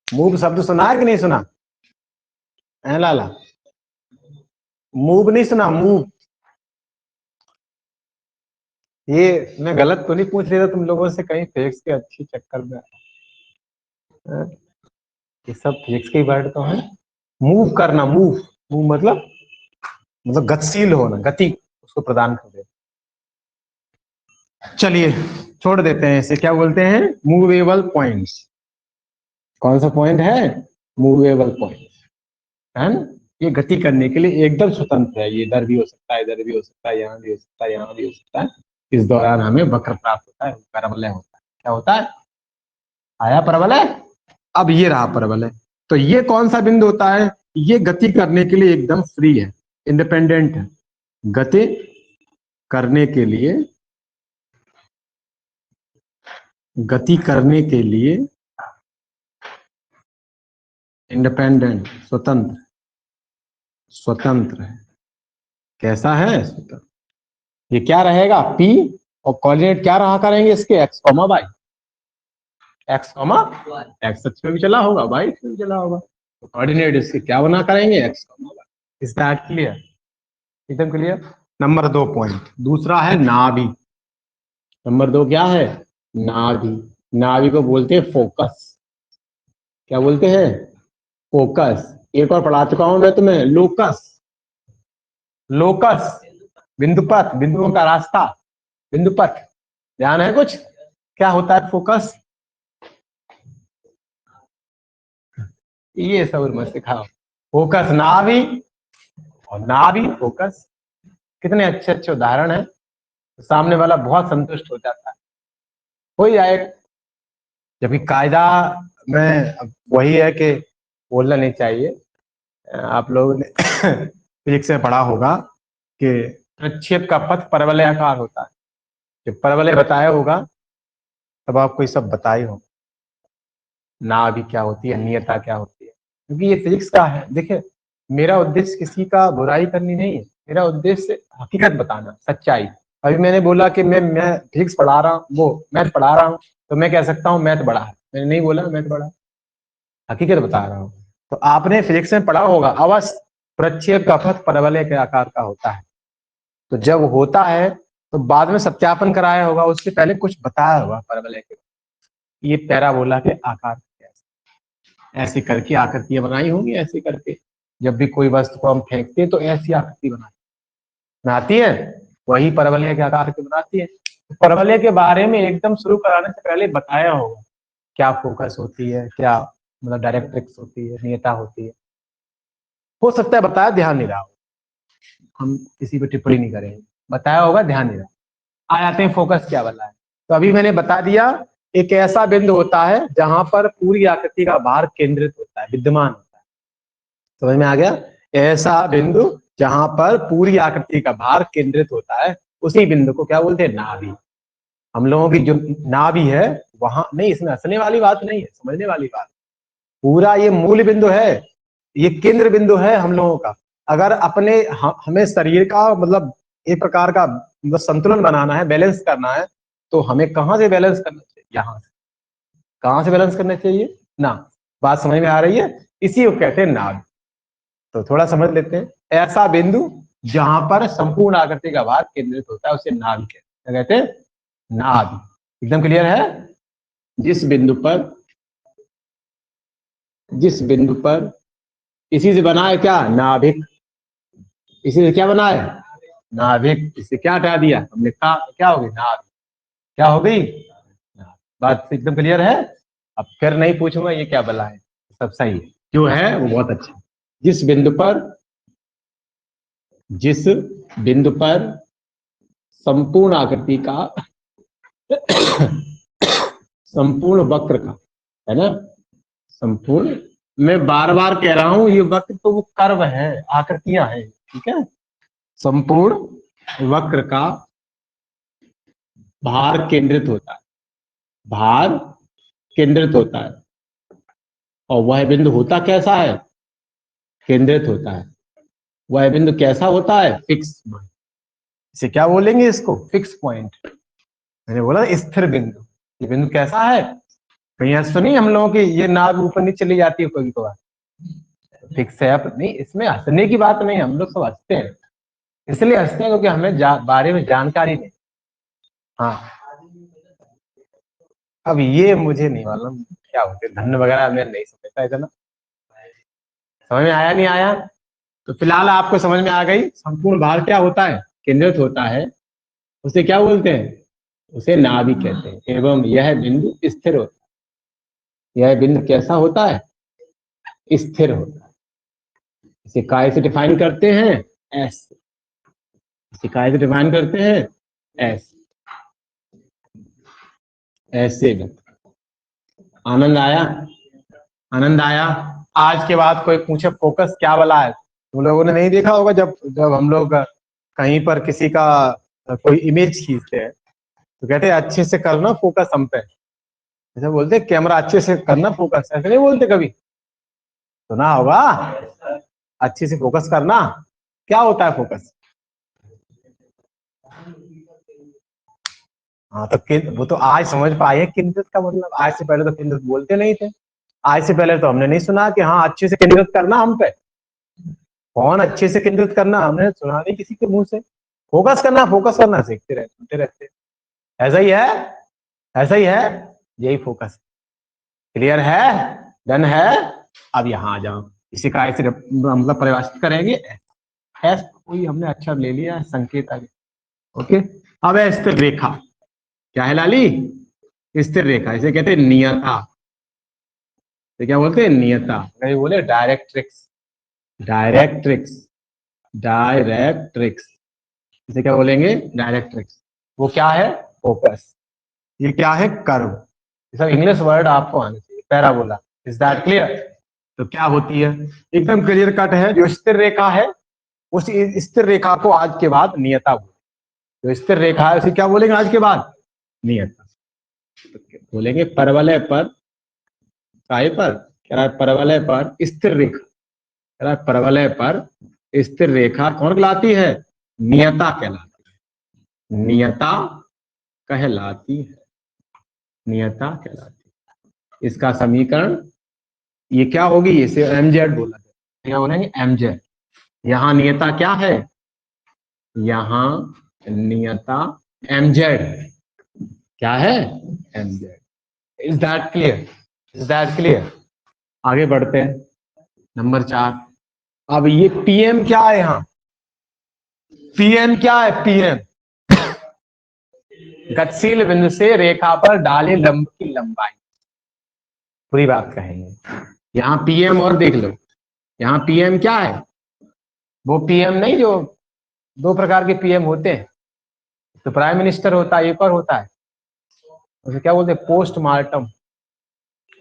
मूव शब्द सुना है कि नहीं सुना, लाला, मूव नहीं सुना, मूव। ये मैं गलत तो नहीं पूछ रहा था तुम लोगों से कहीं फिजिक्स के अच्छी चक्कर में, ये सब फिजिक्स के वर्ड तो है। मूव करना, मूव, मूव मतलब गतिशील होना, गति उसको प्रदान कर दे। चलिए छोड़ देते हैं इसे, क्या बोलते हैं, मूवेबल पॉइंट्स। कौन सा पॉइंट है, मूवेबल पॉइंट, है ना। ये गति करने के लिए एकदम स्वतंत्र है, ये इधर भी हो सकता है, इधर भी हो सकता है, यहाँ भी हो सकता है, यहाँ भी हो सकता है। इस दौरान हमें वक्र प्राप्त होता है, परवलय होता है। क्या होता है, आया परवलय। अब ये रहा परवलय, तो ये कौन सा बिंदु होता है, ये गति करने के लिए एकदम फ्री है, इंडिपेंडेंट है, गति करने के लिए, गति करने के लिए इंडिपेंडेंट, स्वतंत्र, स्वतंत्र है। कैसा है, स्वतंत्र। ये क्या रहेगा, P, और कोऑर्डिनेट क्या रहा करेंगे इसके, x, y, x, x अक्ष पे भी चला होगा, y अक्ष पे भी चला होगा, तो कोऑर्डिनेट इसके क्या बना करेंगे, x, y। Is that clear, एकदम क्लियर। नंबर 2 पॉइंट, दूसरा है नाभि। नंबर 2 क्या है, नाभि। नाभि को बोलते हैं फोकस। क्या बोलते हैं, फोकस। एक और पढ़ा चुका हूं मैं तुम्हें, लोकस, लोकस बिंदुपथ, बिंदुओं का रास्ता, बिंदुपथ, ध्यान है कुछ, क्या होता है फोकस, ये सब मत सिखाओ। फोकस नाभि, और नाभि फोकस, कितने अच्छे अच्छे उदाहरण है, तो सामने वाला बहुत संतुष्ट हो जाता है, हो जाएगा। जबकि कायदा में वही है कि बोलना नहीं चाहिए, आप लोगों ने फिजिक्स में पढ़ा होगा कि प्रक्षेप का पथ परवलयाकार होता है, जब परवलय बताया होगा तब आपको ये सब बताई होगा, नाभि क्या होती है, नियता क्या होती है, क्योंकि ये फिजिक्स का है। देखिए मेरा उद्देश्य किसी का बुराई करनी नहीं है, मेरा उद्देश्य हकीकत बताना, सच्चाई। अभी मैंने बोला कि मैं फिजिक्स पढ़ा रहा हूँ, वो मैथ पढ़ा रहा हूँ, तो मैं कह सकता हूँ मैथ बड़ा है, मैंने नहीं बोला मैथ बड़ा, हकीकत बता रहा हूँ। तो आपने फिजिक्स में पढ़ा होगा अवश्य, प्रक्षेप का पथ परवलय के आकार का होता है। तो जब होता है तो बाद में सत्यापन कराया होगा, उससे पहले कुछ बताया होगा परवलय के, ये पैराबोला के आकार ऐसे करके आकृतियां बनाई होंगी, ऐसे करके जब भी कोई वस्तु को हम फेंकते हैं तो ऐसी आकृति बनाती है, वही परवलय के आकार की बनाती है। तो परवलय के बारे में एकदम शुरू कराने से पहले बताया होगा क्या फोकस होती है, क्या मतलब डायरेक्ट्रिक्स होती है, नियता होती है। हो सकता है बताया ध्यान नहीं रहा हो, हम किसी पे टिप्पणी नहीं करेंगे, बताया होगा ध्यान नहीं रहा। आ जाते हैं फोकस क्या वाला है। तो अभी मैंने बता दिया, एक ऐसा बिंदु होता है जहां पर पूरी आकृति का भार केंद्रित होता है, विद्यमान होता है। समझ में आ गया? ऐसा बिंदु जहां पर पूरी आकृति का भार केंद्रित होता है, उसी बिंदु को क्या बोलते हैं? नाभि। हम लोगों की जो नाभि है वहां नहीं, इसमें हंसने वाली बात नहीं है, समझने वाली बात। पूरा ये मूल बिंदु है, ये केंद्र बिंदु है हम लोगों का। अगर अपने हमें शरीर का मतलब एक प्रकार का मतलब संतुलन बनाना है, बैलेंस करना है, तो हमें कहां से बैलेंस करना चाहिए? यहां से। कहां से बैलेंस करना चाहिए ना? बात समझ में आ रही है? इसी को कहते हैं नाभि। तो थोड़ा समझ लेते हैं, ऐसा बिंदु जहां पर संपूर्ण आकृति का भार केंद्रित होता है उसे नाभि कहते हैं। नाभि एकदम क्लियर है? जिस बिंदु पर इसी से बना है क्या? नाभिक। इसी से क्या बना है? नाभिक। इससे क्या हटा दिया हमने? क्या हो गई? नाभि। क्या हो गई? बात एकदम क्लियर है? अब फिर नहीं पूछूंगा ये क्या बला है, सब सही है, जो है वो बहुत अच्छा। जिस बिंदु पर संपूर्ण आकृति का संपूर्ण वक्र का, है ना, संपूर्ण, मैं बार बार कह रहा हूं ये वक्र तो वो कर्व है, आकृतियां हैं, ठीक है। संपूर्ण वक्र का भार केंद्रित होता है, भार केंद्रित होता है, और वह बिंदु होता कैसा है? केंद्रित होता है। वह बिंदु कैसा होता है? Fix point. इसे क्या बोलेंगे? इसको फिक्स पॉइंट। मैंने बोला स्थिर बिंदु। ये बिंदु कैसा है? कहीं ऐसा तो नहीं हम लोगों की ये नाभ ऊपर नीचे चली जाती है कभी कभार? फिक्स है। अब नहीं, इसमें हंसने की बात नहीं, हम लोग सब हंसते हैं, इसलिए हंसते हैं क्योंकि हमें बारे में जानकारी नहीं। हाँ, अब ये मुझे नहीं मालूम क्या होते धन वगैरह, मैं नहीं समझता इतना। समझ में आया नहीं आया? तो फिलहाल आपको समझ में आ गई, संपूर्ण भार क्या होता है? केंद्रित होता है, उसे क्या बोलते हैं? उसे नाभि कहते हैं। एवं यह बिंदु स्थिर होता है। यह बिंदु कैसा होता है? स्थिर होता है। इसे काय से डिफाइन करते हैं? एस। इसे काय से डिफाइन करते हैं? एस। ऐसे में आनंद आया? आनंद आया? आज के बाद कोई पूछे फोकस क्या वाला है, तुम लोगों ने नहीं देखा होगा, जब जब हम लोग कहीं पर किसी का कोई इमेज खींचते हैं तो कहते हैं अच्छे से करना फोकस हम पे, ऐसा बोलते हैं, कैमरा अच्छे से करना फोकस, ऐसे नहीं बोलते कभी? सुना होगा, अच्छे से फोकस करना। क्या होता है फोकस? हाँ तो वो तो आज समझ पाए केंद्रित का मतलब, आज से पहले तो केंद्रित बोलते नहीं थे। आज से पहले तो हमने नहीं सुना कि हाँ अच्छे से केंद्रित करना हम पे। कौन अच्छे से केंद्रित करना हमने सुना नहीं किसी के मुंह से। फोकस करना सीखते रहते, सुनते रहते। ऐसा ही है, ऐसा ही है, यही फोकस। क्लियर है? डन है? अब यहाँ आ जाओ, इसी का ऐसे मतलब परिभाषित करेंगे। एस कोई हमने अच्छा ले लिया संकेत आगे। ओके, अब है स्थिर रेखा। क्या है लाली? स्थिर रेखा, इसे कहते हैं नियता। तो क्या बोलते हैं? नियता। कहीं बोले डायरेक्ट्रिक्स, डायरेक्ट्रिक्स, डायरेक्ट्रिक्स, इसे क्या बोलेंगे? डायरेक्ट्रिक्स। वो क्या है? फोकस। ये क्या है? कर्व। ये सब इंग्लिश वर्ड आपको आने चाहिए। Parabola, is that clear? तो क्या होती है? एकदम क्लियर कट है, जो स्थिर रेखा है उस स्थिर रेखा को आज के बाद नियता बोलेंगे। जो स्थिर रेखा है उसे क्या बोलेंगे आज के बाद? नियता। तो बोलेंगे परवलय पर, काय पर, कह रहा है परवलय पर स्थिर रेखा, कह रहा है परवलय पर स्थिर रेखा कौन कहलाती है? नियता कहलाती है। नियता कहलाती है। नियता कहलाती है। इसका समीकरण ये क्या होगी, इसे mz बोला जाए, क्या बोलेंगे mz। यहाँ नियता क्या है, यहाँ नियता mz क्या है, mz। Is that clear, is that clear. आगे बढ़ते हैं नंबर 4। अब ये पीएम क्या है, यहाँ पीएम क्या है, पीएम गतिशील बिंदु से रेखा पर डाले लंब की लंबाई, पूरी बात कहेंगे। यहाँ पीएम और देख लो, यहाँ पीएम क्या है, वो पीएम नहीं जो दो प्रकार के पीएम होते हैं, तो प्राइम मिनिस्टर होता है, एक और होता है उसे क्या बोलते हैं, पोस्टमार्टम,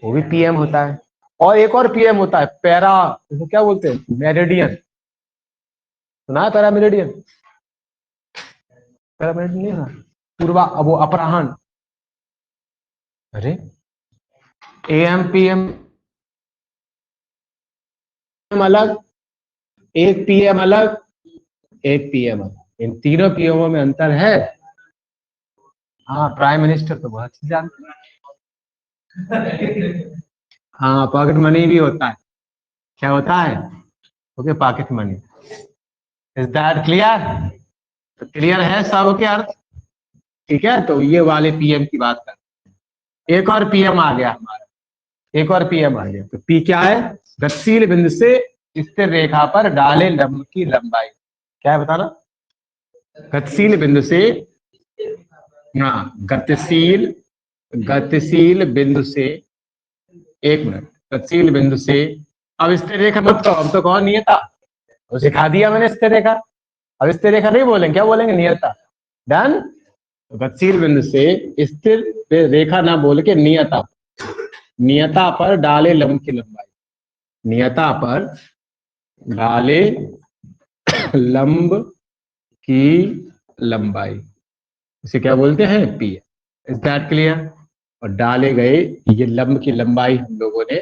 वो भी पीएम होता है। और एक और पीएम होता है पैरा, उसे क्या बोलते हैं, मेरिडियन, सुना है पैरा मेरिडियन, पैरा मेरिडियन नहीं, पूर्वा वो अपराहन। अरे एएम पीएम अलग, एक पीएम अलग, एक पीएम अलग, इन तीनों पीएमओ में अंतर है। हाँ प्राइम मिनिस्टर तो बहुत अच्छी जानते हैं। हाँ पॉकेट मनी भी होता है, क्या होता है, okay pocket money. Is that clear, तो क्लियर है सब के अर्थ, ठीक है। तो ये वाले पीएम की बात करते हैं। एक और पीएम आ गया हमारा, एक और पीएम आ गया। तो पी क्या है, गतिशील बिंदु से स्थिर रेखा पर डाले लंब की लंबाई, क्या है बताना, गतिशील बिंदु से, हाँ गतिशील, गतिशील बिंदु से, एक मिनट, गतिशील बिंदु से, अब स्थिर रेखा मत कहो, अब तो कौन नियता, तो सिखा दिया मैंने स्थिर रेखा, अब स्थिर रेखा नहीं बोलेंगे, क्या बोलेंगे, नियता। डन। गतिशील बिंदु से स्थिर रेखा ना बोल के नियता, नियता पर डाले लंब की लंबाई, नियता पर डाले लंब की लंबाई, इसे क्या बोलते हैं, पी। Is that clear. और डाले गए ये लंब की लंबाई हम लोगों ने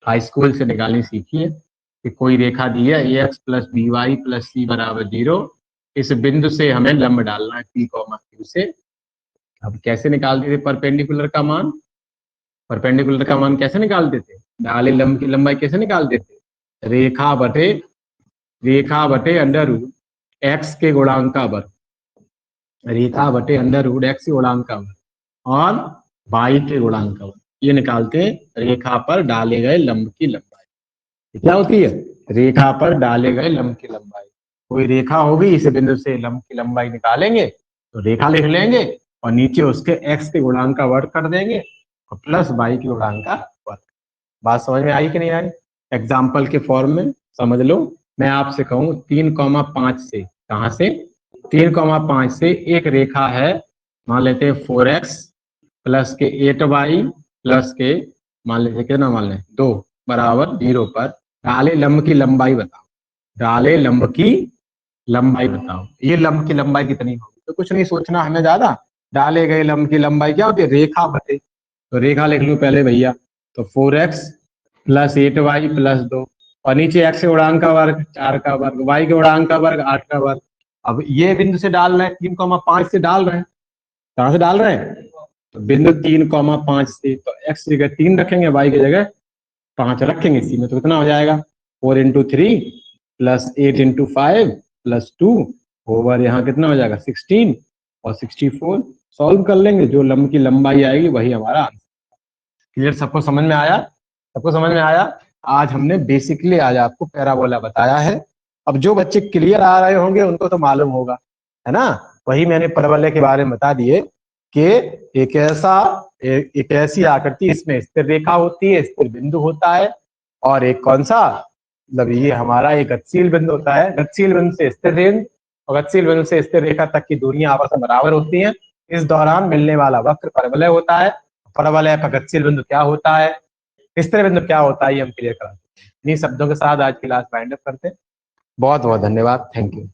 हाई स्कूल से निकालनी सीखी है कि कोई रेखा दी है ax plus b y plus c बराबर 0, इस बिंदु से हमें लंब डालना है p कॉमा q से। अब कैसे निकालते थे परपेंडिकुलर का मान, परपेंडिकुलर का मान कैसे निकालते थे, डाले लंब की लंबाई कैसे निकालते थे, रेखा बटे अंडर रूट एक्स के गुणांक का वर्ग, रेखा बटे अंडर रूट एक्स के गुणांक का वर्ग और बाई के गुणांक का वर्ग, ये निकालते हैं रेखा पर डाले गए लंब की लंबाई। क्या होती है, रेखा पर डाले गए लंब की लंबाई, कोई रेखा होगी इस बिंदु से लंब की लंबाई निकालेंगे तो रेखा लिख लेंगे और नीचे उसके एक्स के गुणांक का वर्ग कर देंगे और प्लस बाई के गुणांक का वर्ग। बात समझ में आई कि नहीं आई, एग्जाम्पल के फॉर्म में समझ लो। मैं आपसे कहूँ 3,5 से, कहां से, 3,5 से एक रेखा है, मान लेते हैं 4x प्लस के 8y प्लस के मान लेते कितना, मान लें 2 बराबर 0 पर डाले लंब की लंबाई बताओ, डाले लंब की लंबाई बताओ, ये लंब की लंबाई कितनी होगी, तो कुछ नहीं सोचना हमें ज्यादा, डाले गए लंब की लंबाई क्या होती है, रेखा बटे, तो रेखा लिख लूं पहले भैया, तो 4x प्लस 8y प्लस 2 और नीचे x के गुणांक का वर्ग 4 का वर्ग, y के गुणांक का वर्ग 8 का वर्ग। अब ये बिंदु से डाल रहे हैं 3,5 से डाल रहे हैं, कहां से डाल रहे हैं, तो बिंदु 3,5 से, तो x की जगह 3 रखेंगे, y की जगह 5 रखेंगे, इसी में तो कितना हो जाएगा 4 into 3 plus 8 into 5 plus 2 over यहाँ कितना हो जाएगा 16 और 64, सॉल्व कर लेंगे, जो लंब की लंबाई आएगी वही हमारा आंसर। क्लियर, सबको समझ में आया, सबको समझ में आया। आज हमने बेसिकली आज आपको पैराबोला बताया है। अब जो बच्चे क्लियर आ रहे होंगे उनको तो मालूम होगा, है ना, वही मैंने परवलय के बारे में बता दिए कि एक ऐसी आकृति, इसमें स्थिर रेखा होती है, स्थिर बिंदु होता है, और एक कौन सा, मतलब ये हमारा एक गतिशील बिंदु होता है, गतिशील बिंदु से स्थिर रेखा और गतिशील बिंदु से स्थिर रेखा तक की दूरियां आपस में बराबर होती हैं, इस दौरान मिलने वाला वक्र परवलय होता है। परवलय का गतिशील बिंदु क्या होता है, स्थिर बिंदु क्या होता है, ये हम क्लियर कराते हैं। इन्हीं शब्दों के साथ आज की क्लास वाइंड अप करते हैं। बहुत बहुत धन्यवाद, थैंक यू।